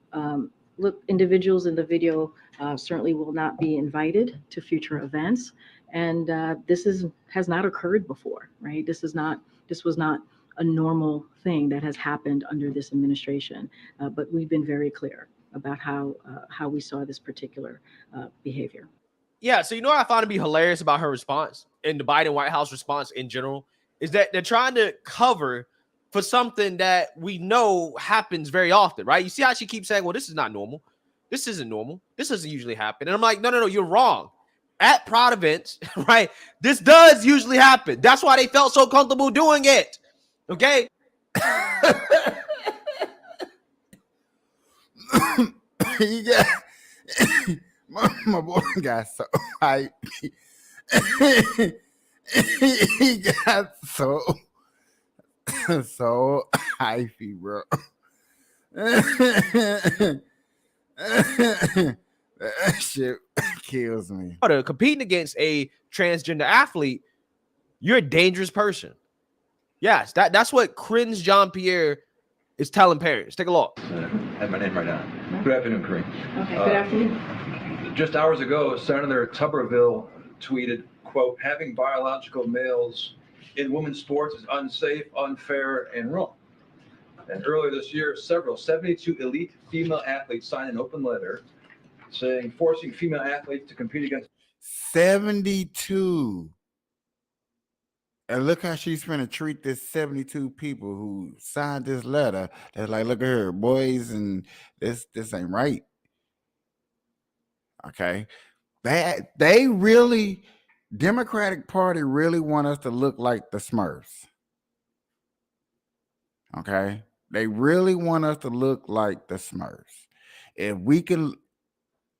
look, individuals in the video certainly will not be invited to future events. And this has not occurred before, right? This was not a normal thing that has happened under this administration. But we've been very clear about how we saw this particular behavior. Yeah, so you know what I found to be hilarious about her response and the Biden White House response in general is that they're trying to cover for something that we know happens very often, right? You see how she keeps saying, well, this is not normal. This isn't normal. This doesn't usually happen. And I'm like, no, you're wrong. At Pride events, right, this does usually happen. That's why they felt so comfortable doing it. Okay? He got my boy got so hype. He got so hypey, bro. That shit kills me. Competing against a transgender athlete, you're a dangerous person. Yes, that's what Cringe Jean-Pierre is telling parents. Take a look. I have my name right now. Good afternoon, Kareem. Okay, good afternoon. Just hours ago, Senator Tuberville tweeted, quote, having biological males in women's sports is unsafe, unfair, and wrong. And earlier this year, 72 elite female athletes signed an open letter saying forcing female athletes to compete against 72. And look how she's going to treat this 72 people who signed this letter. That's like, look at her, boys, and this ain't right. Okay. They really, Democratic Party really want us to look like the Smurfs. Okay. They really want us to look like the Smurfs. If we can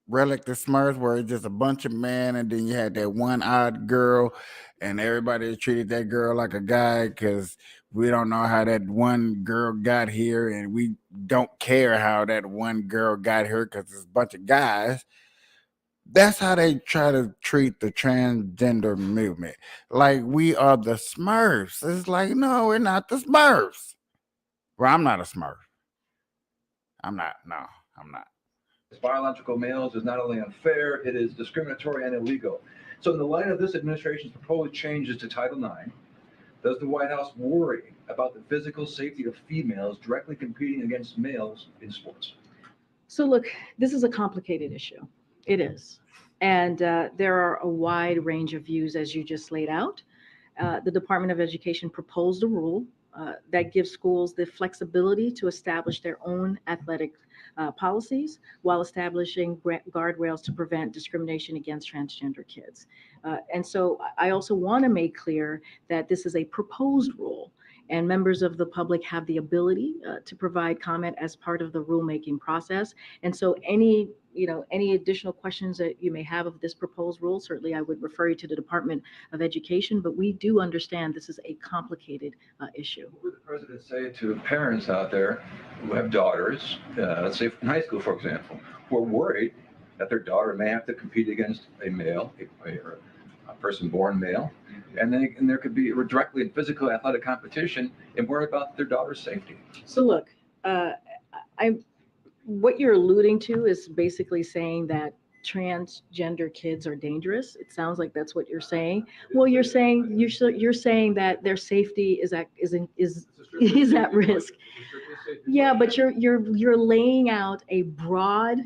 relic the Smurfs, where it's just a bunch of men, and then you had that one odd girl, and everybody treated that girl like a guy because we don't know how that one girl got here, and we don't care how that one girl got here because it's a bunch of guys. That's how they try to treat the transgender movement. Like we are the Smurfs. It's like, no, we're not the Smurfs. Well, I'm not a Smurf. I'm not. No, I'm not. Biological males is not only unfair, it is discriminatory and illegal. So in the light of this administration's proposed changes to Title IX, does the White House worry about the physical safety of females directly competing against males in sports? So look, this is a complicated issue. It is. And there are a wide range of views, as you just laid out. The Department of Education proposed a rule that gives schools the flexibility to establish their own athletic policies while establishing guardrails to prevent discrimination against transgender kids. And so I also want to make clear that this is a proposed rule, and members of the public have the ability to provide comment as part of the rulemaking process. And so any additional questions that you may have of this proposed rule, certainly I would refer you to the Department of Education, but we do understand this is a complicated issue. What would the president say to parents out there who have daughters, let's say in high school, for example, who are worried that their daughter may have to compete against a male, a person born male, and there could be directly in physical athletic competition and worry about their daughter's safety? So look, what you're alluding to is basically saying that transgender kids are dangerous. It sounds like that's what you're saying. Well, you're saying that their safety is at risk. Yeah, but you're laying out a broad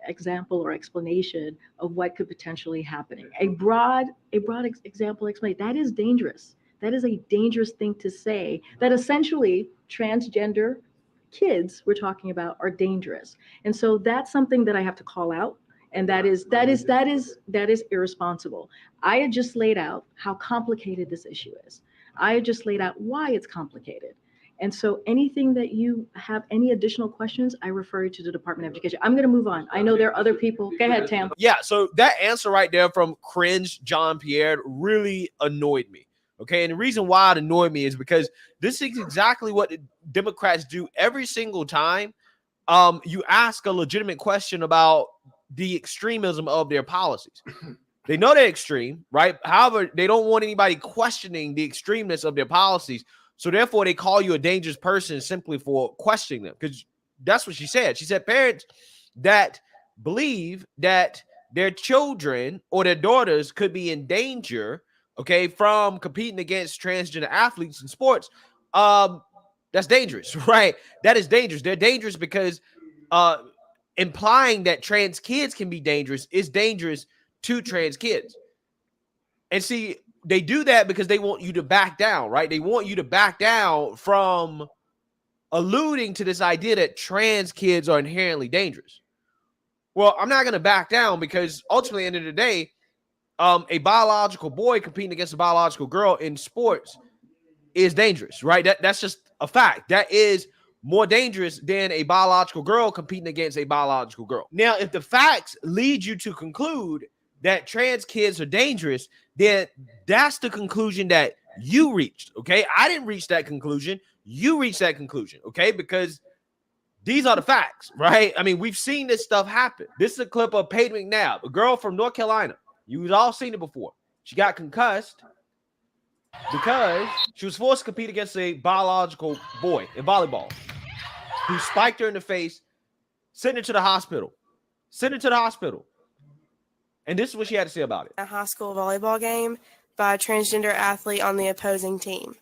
example or explanation of what could potentially happen. A broad example explanation that is dangerous. That is a dangerous thing to say. That essentially transgender kids we're talking about are dangerous. And so that's something that I have to call out. And that is irresponsible. I had just laid out how complicated this issue is. I had just laid out why it's complicated. And so anything that you have any additional questions, I refer you to the Department of Education. I'm going to move on. I know there are other people. Go ahead, Tam. Yeah, so that answer right there from Cringe Jean-Pierre really annoyed me. Okay, and the reason why it annoyed me is because this is exactly what the Democrats do every single time you ask a legitimate question about the extremism of their policies. They know they're extreme, right? However, they don't want anybody questioning the extremeness of their policies. So therefore, they call you a dangerous person simply for questioning them. Because that's what she said. She said parents that believe that their children or their daughters could be in danger, okay, from competing against transgender athletes in sports, that's dangerous, right? That is dangerous. They're dangerous because implying that trans kids can be dangerous is dangerous to trans kids. And see, they do that because they want you to back down, right? They want you to back down from alluding to this idea that trans kids are inherently dangerous. Well, I'm not going to back down because ultimately, at the end of the day, a biological boy competing against a biological girl in sports is dangerous, right? That's just a fact. That is more dangerous than a biological girl competing against a biological girl. Now, if the facts lead you to conclude that trans kids are dangerous, then that's the conclusion that you reached, okay? I didn't reach that conclusion. You reached that conclusion, okay? Because these are the facts, right? I mean, we've seen this stuff happen. This is a clip of Peyton McNabb, a girl from North Carolina. You've all seen it before. She got concussed because she was forced to compete against a biological boy in volleyball who spiked her in the face, sent her to the hospital. And this is what she had to say about it. A high school volleyball game by a transgender athlete on the opposing team.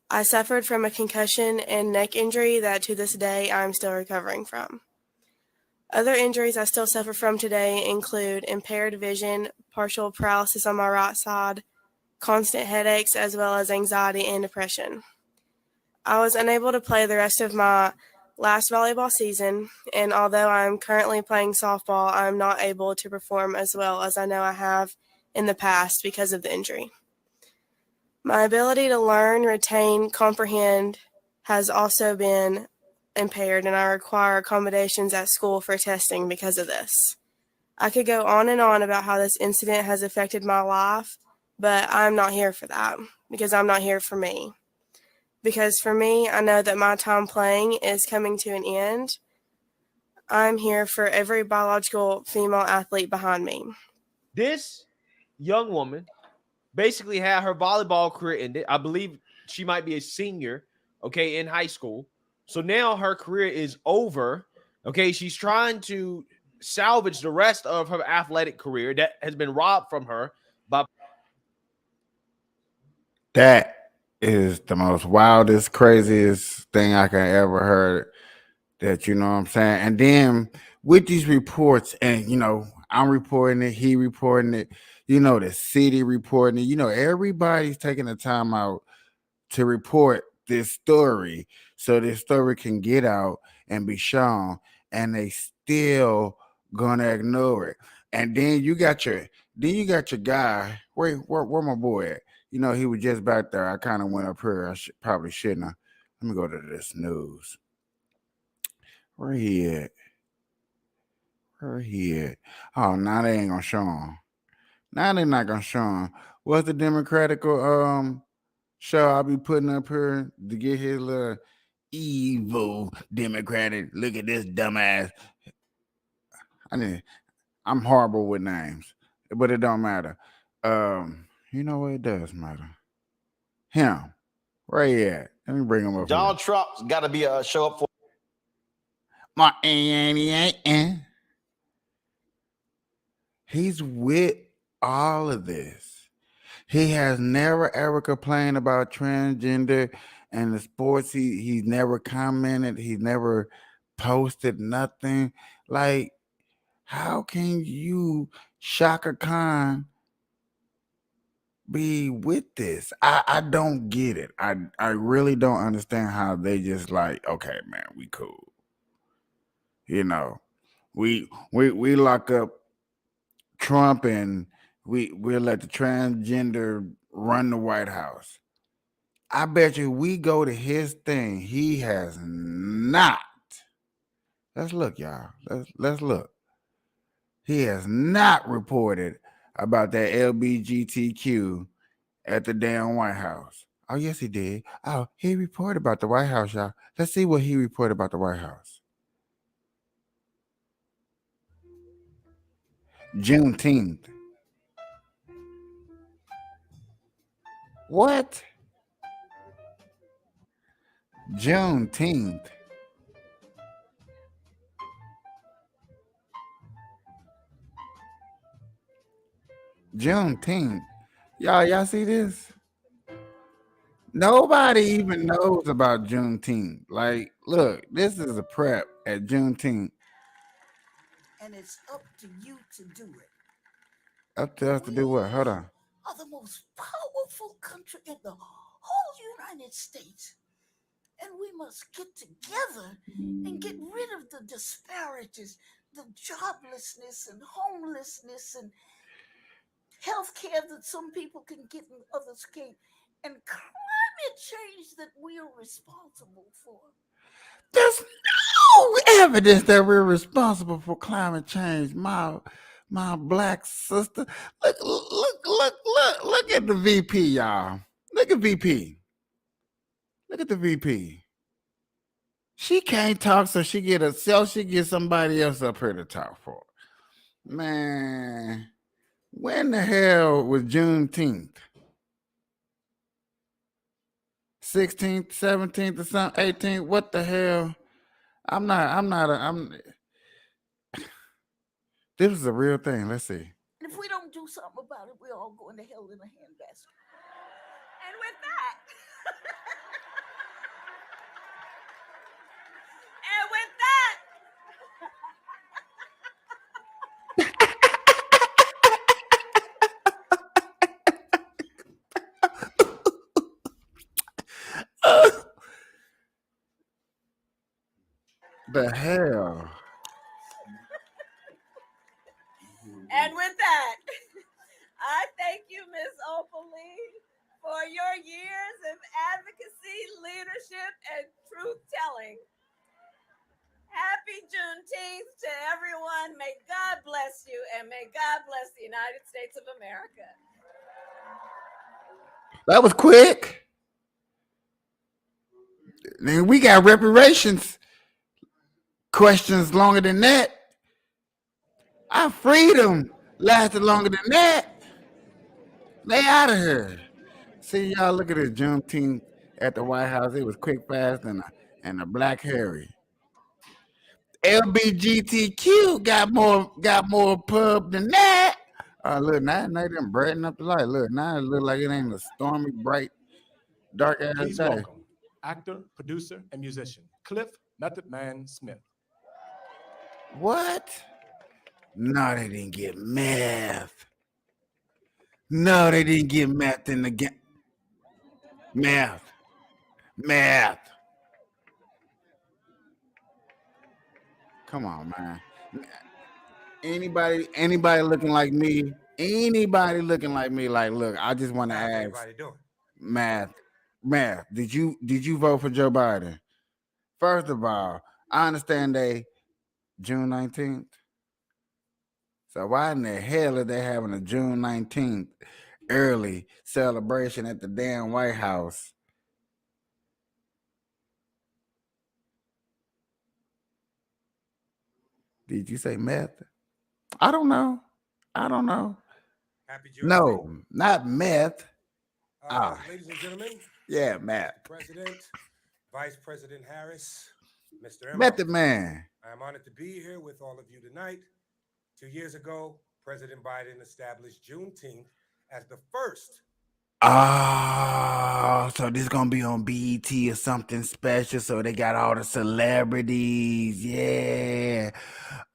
I suffered from a concussion and neck injury that to this day I'm still recovering from. Other injuries I still suffer from today include impaired vision, partial paralysis on my right side, constant headaches, as well as anxiety and depression. I was unable to play the rest of my last volleyball season, and although I'm currently playing softball, I'm not able to perform as well as I know I have in the past because of the injury. My ability to learn, retain, comprehend has also been impaired, and I require accommodations at school for testing because of this. I could go on and on about how this incident has affected my life, but I'm not here for that because I'm not here for me. Because for me, I know that my time playing is coming to an end. I'm here for every biological female athlete behind me. This young woman basically had her volleyball career ended. I believe she might be a senior, okay, in high school. So now her career is over. Okay, she's trying to salvage the rest of her athletic career that has been robbed from her by. That is the most wildest, craziest thing I can ever heard. That, you know what I'm saying? And then with these reports, and you know, I'm reporting it, he reporting it, you know, the city reporting it, you know, everybody's taking the time out to report this story so this story can get out and be shown, and they still gonna ignore it. And then you got your guy. Where my boy at? You know, he was just back there. I kind of went up here. I probably shouldn't have. Let me go to this news. Where he at? Where he at? Oh, now they ain't gonna show him. Now they not gonna show him. What's the Democratic show I'll be putting up here to get his little evil Democratic? Look at this dumbass. I'm horrible with names, but it don't matter. You know what? It does matter. Him. Where he at? Let me bring him up. Donald Trump's got to be a show up for. My he's with all of this. He has never ever complained about transgender and the sports. He's never commented. He's never posted nothing. Like, how can you, Shaka Khan, be with this? I don't get it. I really don't understand how they just like, okay, man, we cool. You know, we lock up Trump and we'll let the transgender run the White House. I bet you we go to his thing, he has not. Let's look, y'all. Let's look. He has not reported about that LGBTQ at the damn White House. Oh, yes, he did. Oh, he reported about the White House, y'all. Let's see what he reported about the White House. Juneteenth. What? Juneteenth. Juneteenth. Y'all see this? Nobody even knows about Juneteenth. Like, look, this is a prep at Juneteenth. And it's up to you to do it. Up to us to do what? Hold on. Are the most powerful country in the whole United States. And we must get together and get rid of the disparities, the joblessness and homelessness and health care that some people can get and others can't, and climate change that we are responsible for. There's no evidence that we're responsible for climate change, my black sister. Look at the VP, y'all. Look at VP. Look at the VP. She can't talk, so she get somebody else up here to talk for. Man, when the hell was Juneteenth? 16th, 17th, or something, 18th? What the hell? This is a real thing. Let's see. And if we don't do something about it, we're all going to hell in a handbasket. And with that, The hell? And with that, I thank you, Miss Opaline, for your years of advocacy, leadership, and truth telling. Happy Juneteenth to everyone. May God bless you, and may God bless the United States of America. That was quick. Then we got reparations questions longer than that. Our freedom lasted longer than that. They out of here. See, y'all, look at this Juneteenth at the White House. It was quick, fast, and a Black Harry. LBGTQ got more pub than that. Look, now they done brighten up the light. Look, now it look like it ain't a stormy, bright, dark ass Please day. welcome actor, producer, and musician Cliff Method Man Smith. What? No, they didn't get meth. No, they didn't get meth in the game. Meth. Come on, man. Anybody looking like me? Anybody looking like me? Like, look, I just want to ask. Everybody doing? Math. Did you vote for Joe Biden? First of all, I understand they June 19th. So why in the hell are they having a June 19th early celebration at the damn White House? Did you say meth? I don't know. Happy June. No, not meth. Ladies and gentlemen. Yeah, meth. President, Vice President Harris, Mr. Method Man. I am honored to be here with all of you tonight. 2 years ago, President Biden established Juneteenth as the first. Oh, so this gonna be on BET or something special. So they got all the celebrities. Yeah.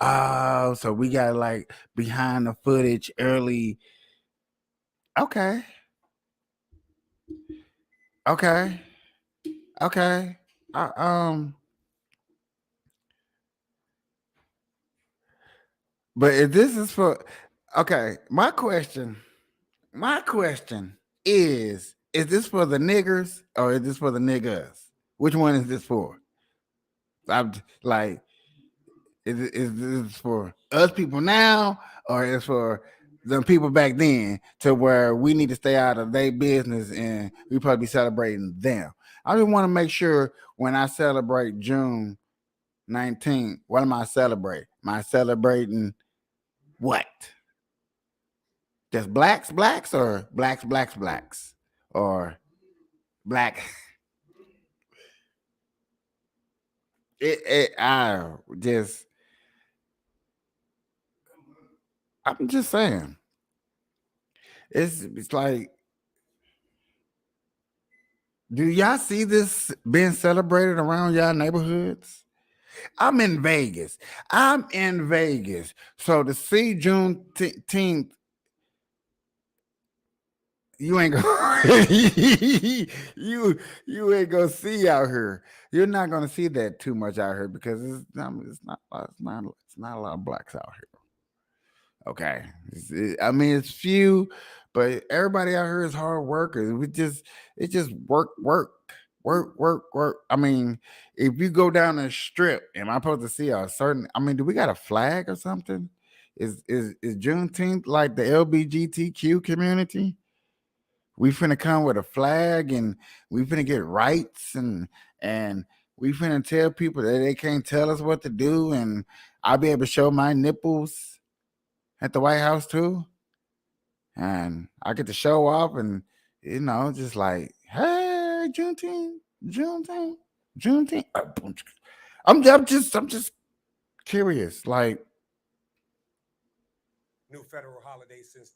Oh, so we got like behind the footage early. Okay. But if this is for my question is this for the niggers or is this for the niggas? Which one is this for? I'm like, is this for us people now or is for the people back then to where we need to stay out of their business and we probably be celebrating them? I just want to make sure when I celebrate June 19th, what am I celebrating? Am I celebrating what? Just blacks or blacks or black? I'm just saying. It's like, do y'all see this being celebrated around y'all neighborhoods? I'm in Vegas. So to see Juneteenth, you ain't gonna you ain't gonna see out here. You're not gonna see that too much out here because it's not a lot of blacks out here. Okay, it's few, but everybody out here is hard workers. It's just work. I mean, if you go down the strip, am I supposed to see a certain? I mean, do we got a flag or something? Is Juneteenth like the LGBTQ community? We finna come with a flag and we finna get rights and we finna tell people that they can't tell us what to do and I'll be able to show my nipples at the White House too. And I get to show off and, just like, hey, Juneteenth. I'm just curious, like, New federal holiday since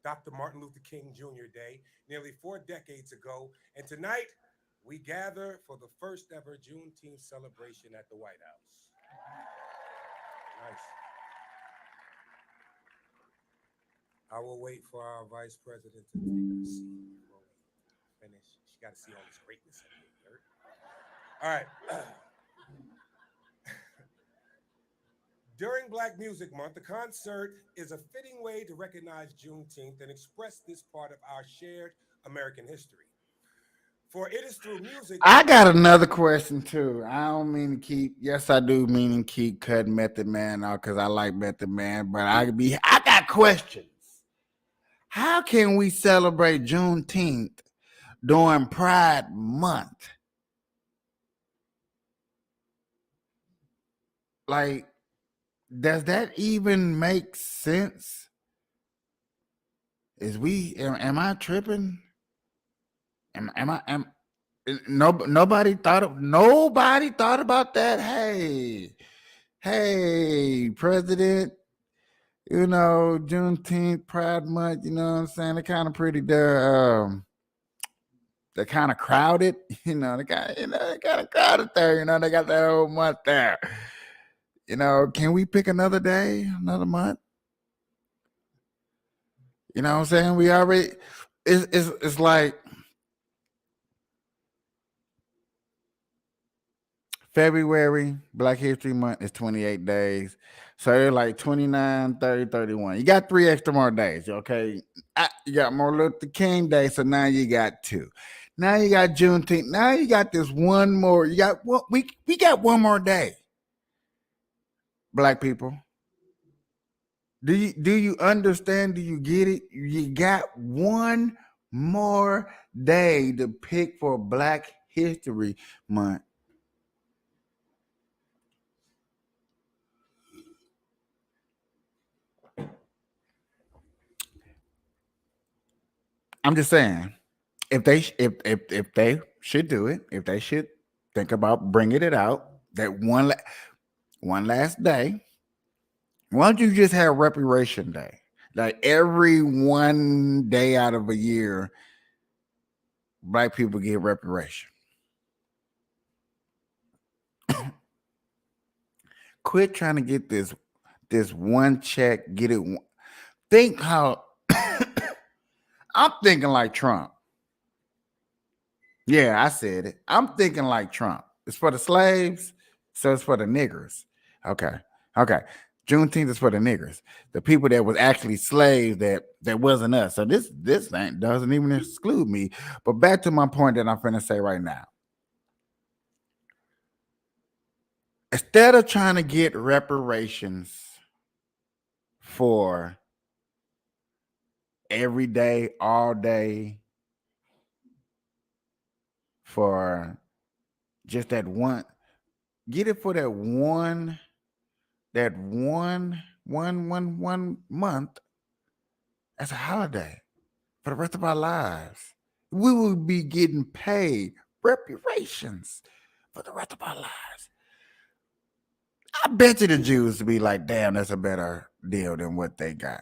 Dr. Martin Luther King Jr. Day, nearly 4 decades ago. And tonight, we gather for the first ever Juneteenth celebration at the White House. Nice. I will wait for our Vice President to take her seat before we finish. She got to see all this greatness in here. All right. During Black Music Month, the concert is a fitting way to recognize Juneteenth and express this part of our shared American history. For it is through music. I got another question too. I don't mean to keep. Yes, I do mean to keep cutting Method Man out because I like Method Man. But I got questions. How can we celebrate Juneteenth during Pride Month? Like, does that even make sense? Am I tripping? Nobody thought about that. Hey, President, Juneteenth, Pride Month, you know what I'm saying? They're kind of pretty they're kind of crowded, they're kind of crowded there, they got that whole month there. Can we pick another day, another month? You know what I'm saying? We already it's like February, Black History Month is 28 days. So they're like 29, 30, 31. You got 3 extra more days, okay? You got Martin Luther King Day, so now you got 2. Now you got Juneteenth. Now you got this one more. We got one more day. Black people. Do you understand? Do you get it? You got one more day to pick for Black History Month. I'm just saying, if they should do it, if they should think about bringing it out, that one last day, why don't you just have Reparation Day? Like every one day out of a year, Black people get reparation. Quit trying to get this one check, get it. Think how I'm thinking like Trump. Yeah, I said it. I'm thinking like Trump. It's for the slaves, so it's for the niggers. Okay. Juneteenth is for the niggers, the people that was actually slaves that wasn't us. So this thing doesn't even exclude me. But back to my point that I'm finna say right now. Instead of trying to get reparations for every day, all day, for just that one, get it for that one month as a holiday for the rest of our lives. We will be getting paid reparations for the rest of our lives. I bet you the Jews would be like, damn, that's a better deal than what they got.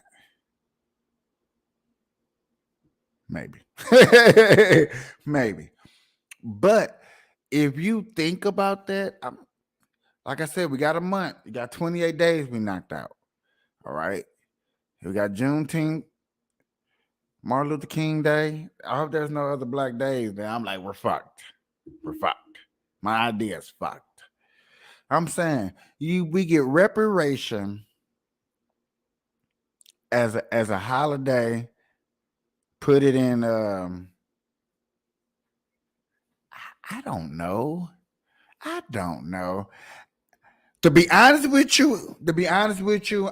Maybe. Maybe. But if you think about that, like I said, we got a month. We got 28 days we knocked out. All right. We got Juneteenth, Martin Luther King Day. I hope there's no other Black days. Then I'm like, we're fucked. We're fucked. My idea is fucked. I'm saying we get reparation as a holiday. Put it in. I don't know. To be honest with you,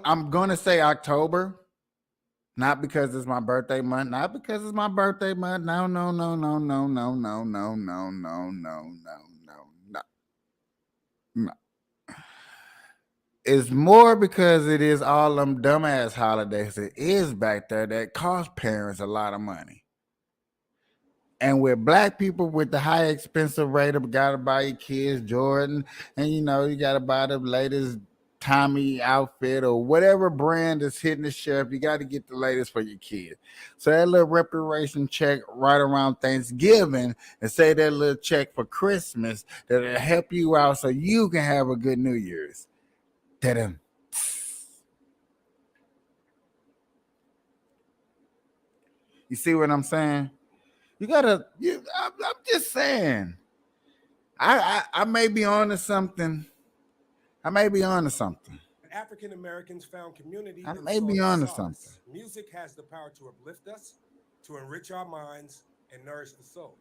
I'm gonna say October. Not because it's my birthday month. No. It's more because it is all them dumbass holidays it is back there that cost parents a lot of money. And with Black people with the high expensive rate of gotta buy your kids Jordan, and you gotta buy the latest Tommy outfit or whatever brand is hitting the shelf, you gotta get the latest for your kid. So that little reparation check right around Thanksgiving and say that little check for Christmas that'll help you out so you can have a good New Year's. Ta-da. You see what I'm saying? I'm just saying. I may be on to something. African Americans found community. I may be on to something. Music has the power to uplift us, to enrich our minds, and nourish the souls.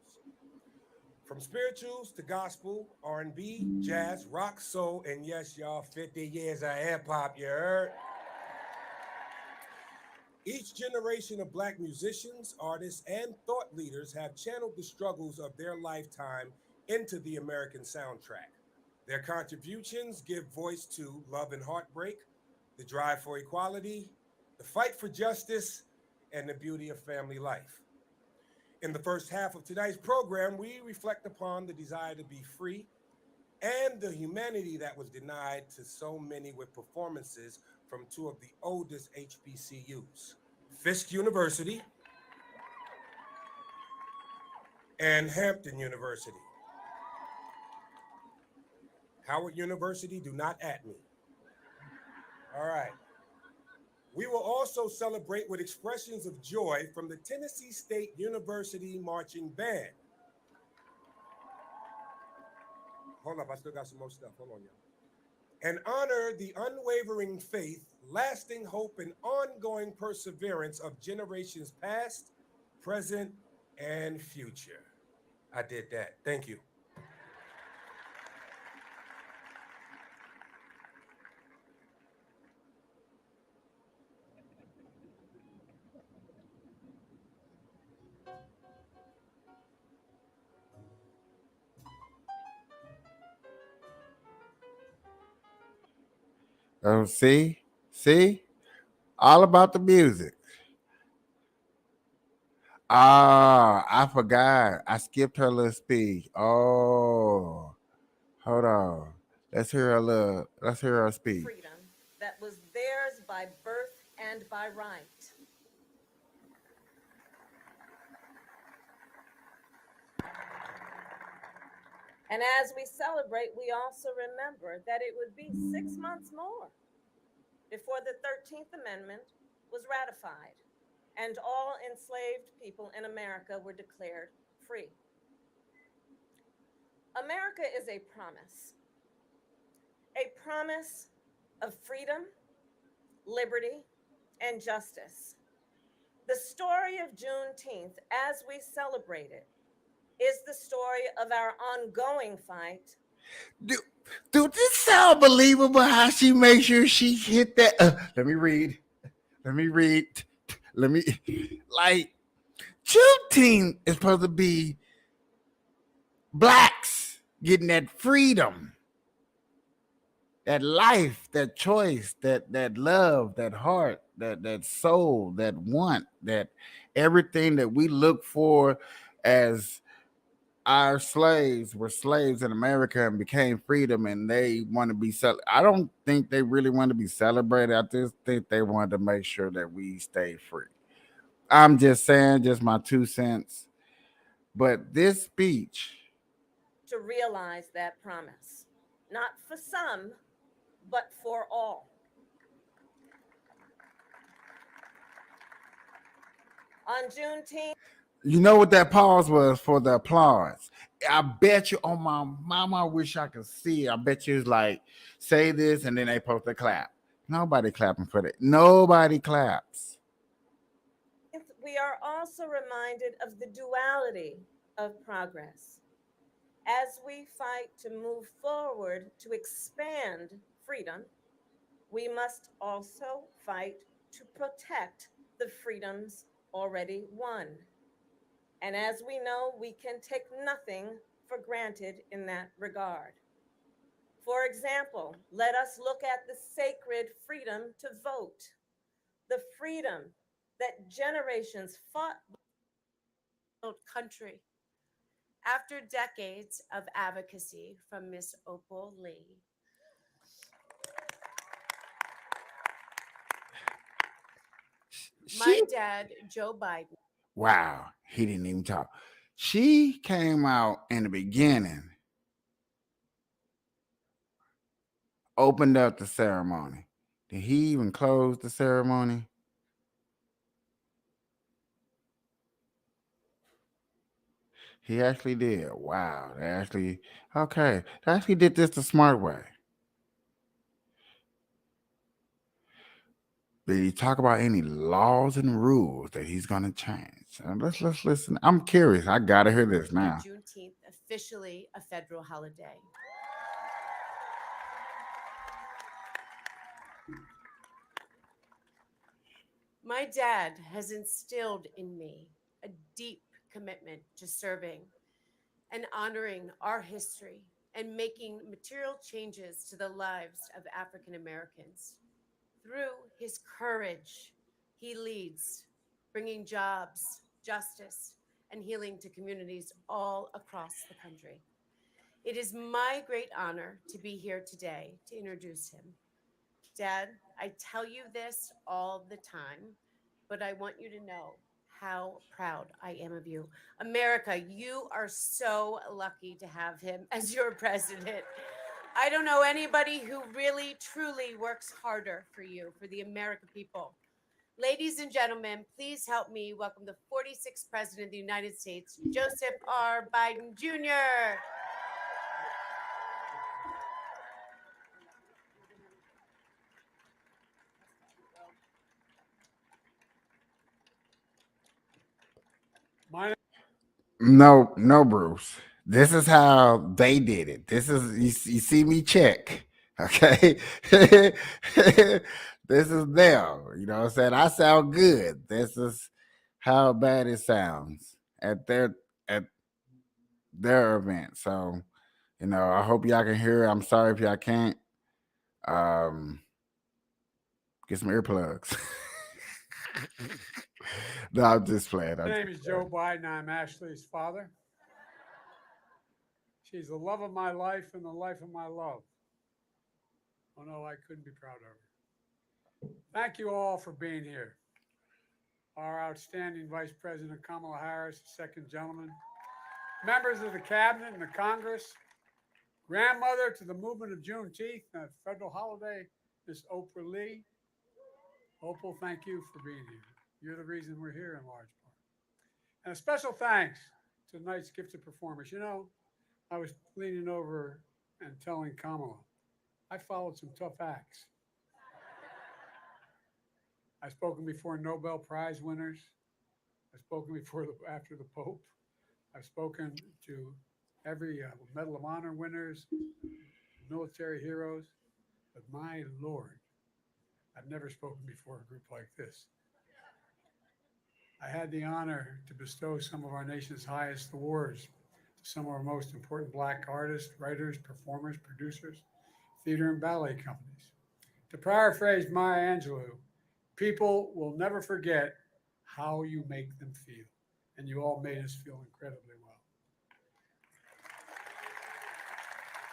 From spirituals to gospel, R&B, jazz, rock, soul, and yes, y'all, 50 years of hip hop, you heard? Each generation of Black musicians, artists, and thought leaders have channeled the struggles of their lifetime into the American soundtrack. Their contributions give voice to love and heartbreak, the drive for equality, the fight for justice, and the beauty of family life. In the first half of tonight's program, we reflect upon the desire to be free and the humanity that was denied to so many with performances from two of the oldest HBCUs, Fisk University and Hampton University. Howard University, do not at me. All right. We will also celebrate with expressions of joy from the Tennessee State University Marching Band. Hold up, I still got some more stuff. Hold on, y'all. And honor the unwavering faith, lasting hope, and ongoing perseverance of generations past, present, and future. I did that. Thank you. Oh, see, all about the music. Ah, I forgot. I skipped her little speech. Oh, hold on. Let's hear her speech. Freedom that was theirs by birth and by right. And as we celebrate, we also remember that it would be 6 months more before the 13th Amendment was ratified and all enslaved people in America were declared free. America is a promise of freedom, liberty, and justice. The story of Juneteenth, as we celebrate it, is the story of our ongoing fight. Dude, this sound believable how she makes sure she hit that. Let me read. Like, Juneteenth is supposed to be Blacks getting that freedom, that life, that choice, that love, that heart, that soul, that want, that everything that we look for as our slaves were slaves in America and became freedom, and they want to be I don't think they really want to be celebrated. I just think they wanted to make sure that we stay free. I'm just saying, just my 2 cents. But this speech, To realize that promise, not for some, but for all. On Juneteenth, you know what that pause was for the applause. I bet you on my mama, I wish I could see. I bet you it's like, say this, and then they supposed to clap. Nobody clapping for that. Nobody claps. we are also reminded of the duality of progress. As we fight to move forward to expand freedom, we must also fight to protect the freedoms already won. And as we know, we can take nothing for granted in that regard. For example, let us look at the sacred freedom to vote, the freedom that generations fought country. After decades of advocacy from Miss Opal Lee, my dad, Joe Biden. Wow, he didn't even talk. She came out in the beginning, opened up the ceremony. Did he even close the ceremony? He actually did. Wow. They actually did this the smart way. Did he talk about any laws and rules that he's going to change? Let's listen. I'm curious. I got to hear this now. Juneteenth officially a federal holiday. My dad has instilled in me a deep commitment to serving and honoring our history and making material changes to the lives of African Americans. Through his courage, he leads, bringing jobs, justice, and healing to communities all across the country. It is my great honor to be here today to introduce him. Dad, I tell you this all the time, but I want you to know how proud I am of you. America, you are so lucky to have him as your president. I don't know anybody who really, truly works harder for you, for the American people. Ladies and gentlemen, please help me welcome the 46th President of the United States, Joseph R. Biden Jr. No, Bruce. This is how they did it. This is you see me check. Okay. This is them. You know what I'm saying? I sound good. This is how bad it sounds at their event. So, you know, I hope y'all can hear it. I'm sorry if y'all can't. Get some earplugs. No, I'm just playing. My name is Joe Biden. I'm Ashley's father. She's the love of my life and the life of my love. Oh no, I couldn't be prouder of her. Thank you all for being here. Our outstanding Vice President Kamala Harris, second gentleman, members of the cabinet and the Congress, grandmother to the movement of Juneteenth, a federal holiday, Miss Oprah Lee. Opal, thank you for being here. You're the reason we're here in large part. And a special thanks to tonight's gifted performers. You know, I was leaning over and telling Kamala, I followed some tough acts. I've spoken before Nobel Prize winners. I've spoken after the Pope. I've spoken to every Medal of Honor winners, military heroes. But my Lord, I've never spoken before a group like this. I had the honor to bestow some of our nation's highest awards to some of our most important Black artists, writers, performers, producers, theater and ballet companies. To paraphrase Maya Angelou, people will never forget how you make them feel. And you all made us feel incredibly well.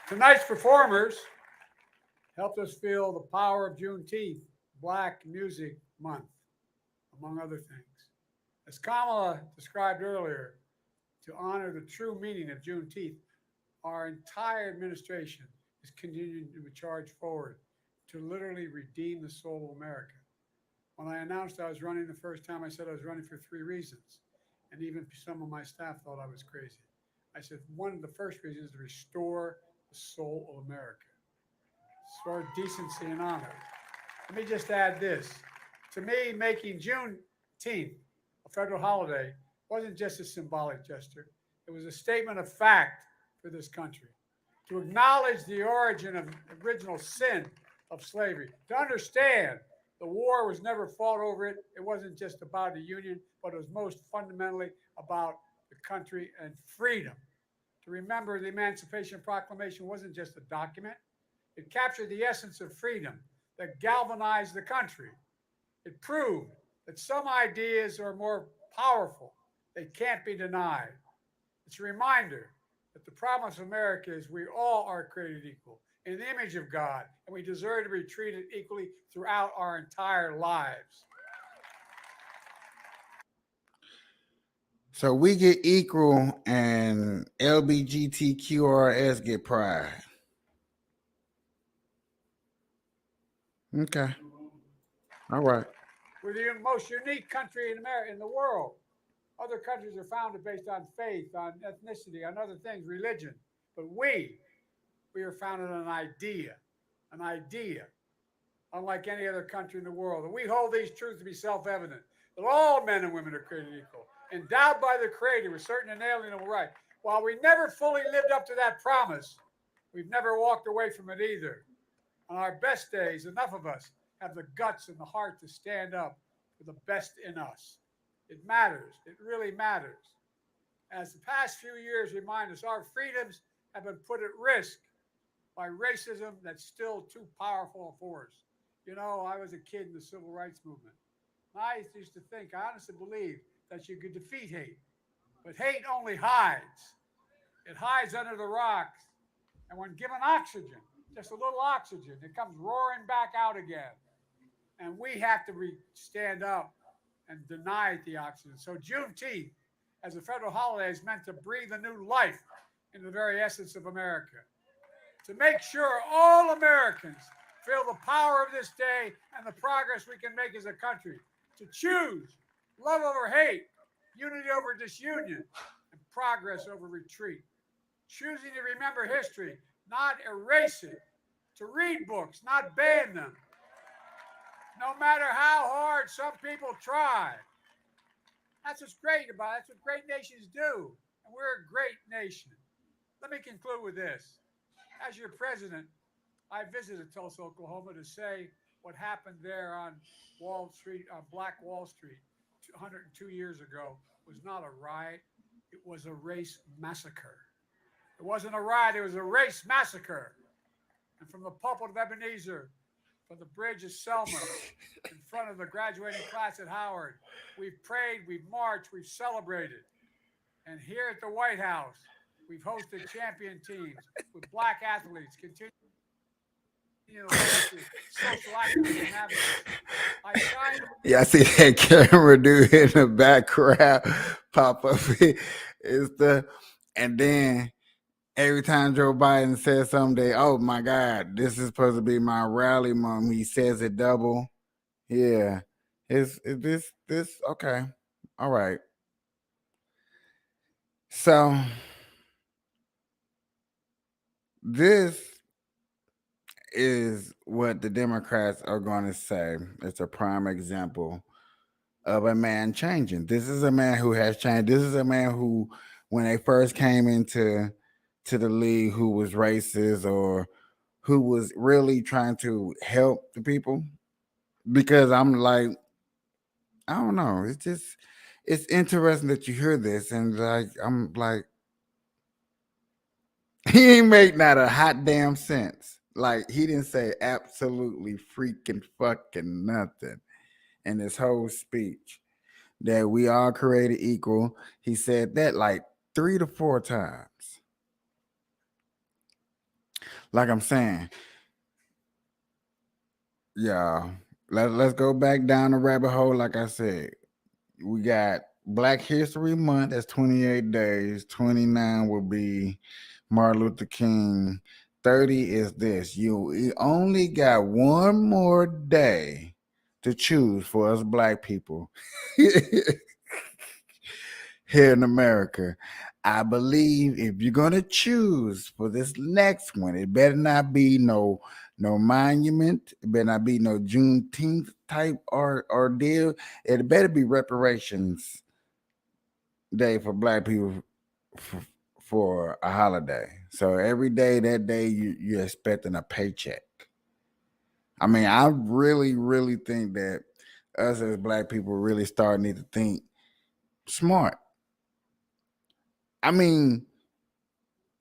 Tonight's performers helped us feel the power of Juneteenth, Black Music Month, among other things. As Kamala described earlier, to honor the true meaning of Juneteenth, our entire administration is continuing to charge forward to literally redeem the soul of America. When I announced I was running the first time, I said I was running for 3 reasons. And even some of my staff thought I was crazy. I said, one of the first reasons is to restore the soul of America. Restore decency and honor. Let me just add this. To me, making Juneteenth a federal holiday wasn't just a symbolic gesture. It was a statement of fact for this country. To acknowledge the origin of the original sin of slavery. To understand the war was never fought over it. It wasn't just about the Union, but it was most fundamentally about the country and freedom. To remember the Emancipation Proclamation wasn't just a document. It captured the essence of freedom that galvanized the country. It proved that some ideas are more powerful. They can't be denied. It's a reminder that the promise of America is we all are created equal in the image of God, and we deserve to be treated equally throughout our entire lives. So we get equal and LBGTQRS get pride. Okay. All right. We're the most unique country in America, in the world. Other countries are founded based on faith, on ethnicity, on other things, religion. But we are founded on an idea, unlike any other country in the world. And we hold these truths to be self-evident, that all men and women are created equal, endowed by their Creator with certain inalienable rights. While we never fully lived up to that promise, we've never walked away from it either. On our best days, enough of us have the guts and the heart to stand up for the best in us. It matters. It really matters. As the past few years remind us, our freedoms have been put at risk by racism that's still too powerful a force. You know, I was a kid in the civil rights movement. I used to think, I honestly believe that you could defeat hate. But hate only hides. It hides under the rocks. And when given oxygen, just a little oxygen, it comes roaring back out again. And we have to stand up and deny it the oxygen. So Juneteenth, as a federal holiday, is meant to breathe a new life into the very essence of America. To make sure all Americans feel the power of this day and the progress we can make as a country. To choose love over hate, unity over disunion, and progress over retreat. Choosing to remember history, not erase it. To read books, not ban them. No matter how hard some people try. That's what's great about it. That's what great nations do. And we're a great nation. Let me conclude with this. As your president, I visited Tulsa, Oklahoma to say what happened there on Wall Street, on Black Wall Street 102 years ago was not a riot. It was a race massacre. It wasn't a riot. It was a race massacre. And from the pulpit of Ebenezer, from the bridge of Selma, in front of the graduating class at Howard, we've prayed, we've marched, we've celebrated. And here at the White House, we've hosted champion teams with Black athletes, continue social activism and advocacy. Yeah, I see that camera dude in the background pop up. And then every time Joe Biden says something, oh my God, this is supposed to be my rally month. He says it double. Yeah. Is this okay. All right. So this is what the Democrats are going to say. It's a prime example of a man changing. This is a man who has changed. This is a man who, when they first came into the league, who was racist or who was really trying to help the people. Because I'm like, I don't know. It's interesting that you hear this, and I'm like, he ain't make not a hot damn sense. Like, he didn't say absolutely freaking fucking nothing in his whole speech. That we all created equal. He said that like 3 to 4 times. Like I'm saying, yeah, let's go back down the rabbit hole. Like I said, we got Black History Month. That's 28 days. 29 will be Martin Luther King. 30 is this. You only got one more day to choose for us Black people here in America. I believe if you're gonna choose for this next one, it better not be no monument. It better not be no Juneteenth type ordeal. It better be reparations day for Black people for a holiday. So every day that day you're expecting a paycheck. I mean, I really, really think that us as Black people really need to think smart. I mean,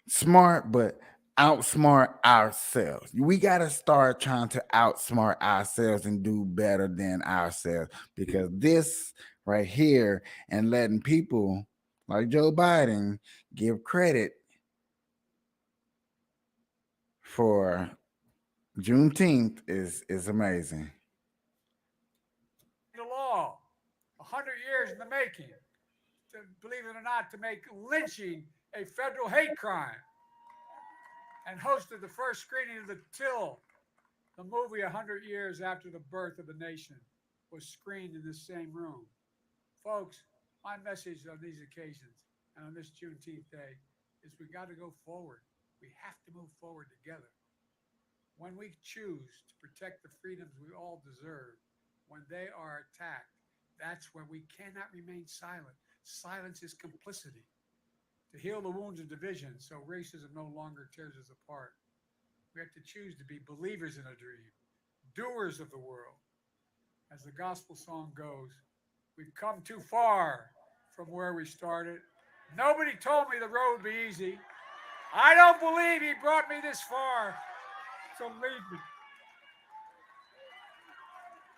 smart, but outsmart ourselves. We got to start trying to outsmart ourselves and do better than ourselves, because this right here and letting people like Joe Biden give credit for Juneteenth is amazing. The law, 100 years in the making, to, believe it or not, to make lynching a federal hate crime, and hosted the first screening of The Till, the movie 100 years after the birth of the nation, was screened in this same room. Folks, my message on these occasions and on this Juneteenth day is we got to go forward. We have to move forward together. When we choose to protect the freedoms we all deserve, when they are attacked, that's when we cannot remain silent. Silence is complicity. To heal the wounds of division so racism no longer tears us apart, we have to choose to be believers in a dream, doers of the world. As the gospel song goes, we've come too far from where we started. Nobody told me the road would be easy. I don't believe he brought me this far, so lead me.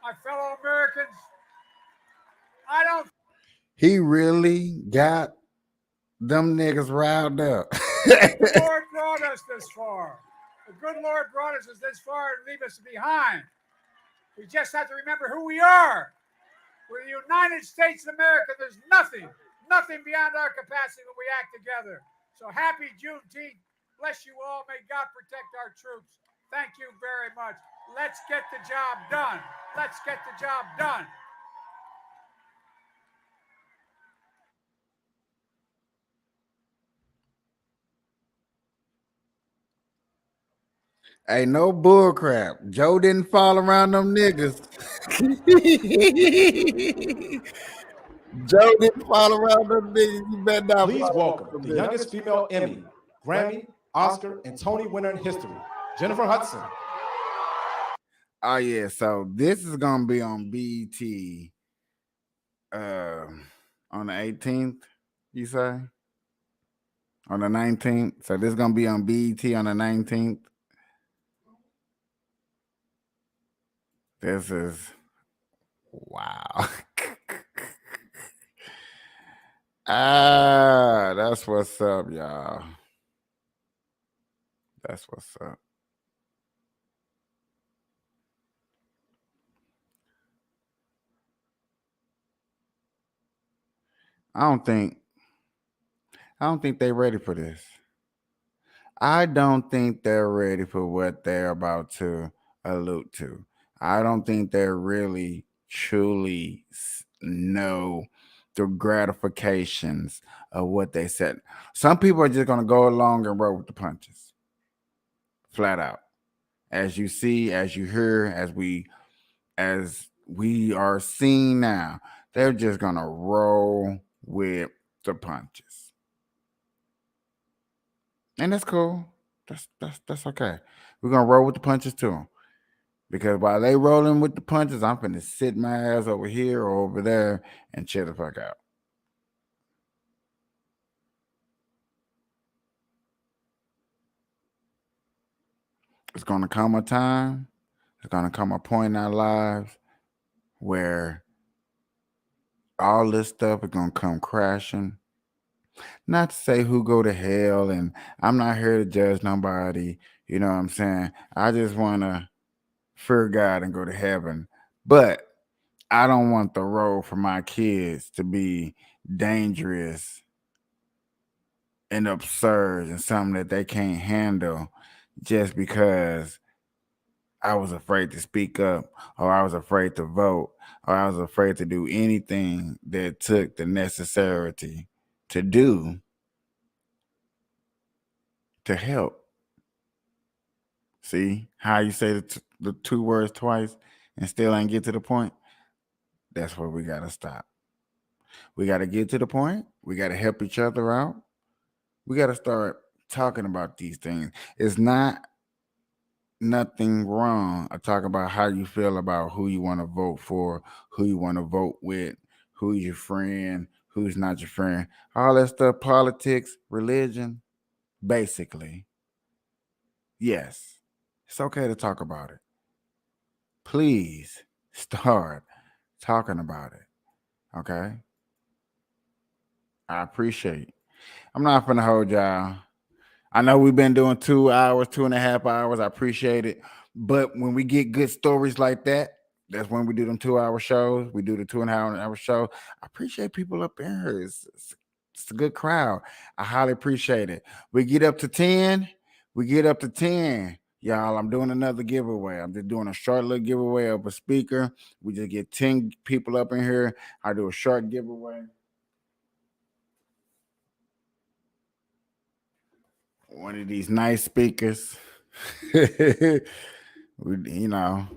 My fellow Americans, I don't. He really got them niggas riled up. The Lord brought us this far. The good Lord brought us this far and leave us behind. We just have to remember who we are. We're the United States of America. There's nothing beyond our capacity when we act together. So happy Juneteenth. Bless you all. May God protect our troops. Thank you very much. Let's get the job done. Let's get the job done. Hey, no bull crap. Joe didn't fall around them niggas. Joe didn't fall around them niggas. You better not. Please fall welcome around them the niggas. youngest female Emmy, Grammy, Oscar, and Tony winner in history, Jennifer Hudson. Oh yeah, so this is gonna be on BET on the 18th, you say? On the 19th. So this is gonna be on BET on the 19th. This is wow. That's what's up, y'all. That's what's up. I don't think they're ready for this. I don't think they're ready for what they're about to allude to. I don't think they really truly know the gratifications of what they said. Some people are just going to go along and roll with the punches. Flat out. As you see, as you hear, as we are seeing now, they're just going to roll with the punches. And that's cool. That's okay. We're gonna roll with the punches too. Because while they rolling with the punches, I'm finna sit my ass over here or over there and chill the fuck out. It's gonna come a time, it's gonna come a point in our lives where all this stuff is gonna come crashing. Not to say who go to hell, and I'm not here to judge nobody. You know what I'm saying? I just want to fear God and go to heaven. But I don't want the road for my kids to be dangerous and absurd and something that they can't handle just because I was afraid to speak up, or I was afraid to vote, or I was afraid to do anything that took the necessity to do to help. See how you say the two words twice and still ain't get to the point? That's where we got to stop. We got to get to the point. We got to help each other out. We got to start talking about these things. It's not nothing wrong. I talk about how you feel about who you want to vote for, who you want to vote with, who's your friend, who's not your friend. All that stuff, politics, religion, basically. Yes, it's okay to talk about it. Please start talking about it. Okay? I appreciate it. I'm not finna hold y'all. I know we've been doing 2 hours, 2.5 hours. I appreciate it. But when we get good stories like that, that's when we do them 2-hour shows. We do the 2.5 hour show. I appreciate people up in here. It's a good crowd. I highly appreciate it. We get up to 10. Y'all, I'm doing another giveaway. I'm just doing a short little giveaway of a speaker. We just get 10 people up in here. I do a short giveaway. One of these nice speakers. You know,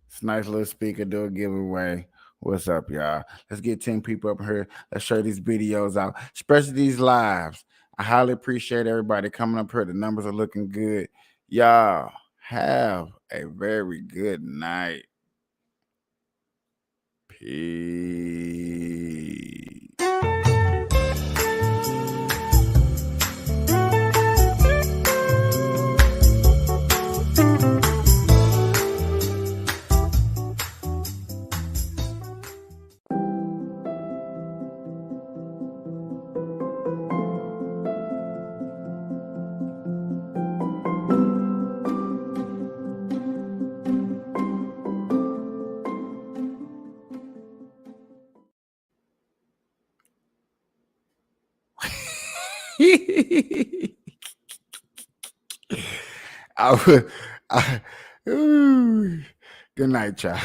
it's a nice little speaker, do a giveaway. What's up, y'all? Let's get 10 people up here. Let's share these videos out, especially these lives. I highly appreciate everybody coming up here. The numbers are looking good. Y'all have a very good night. Peace. Good night, y'all.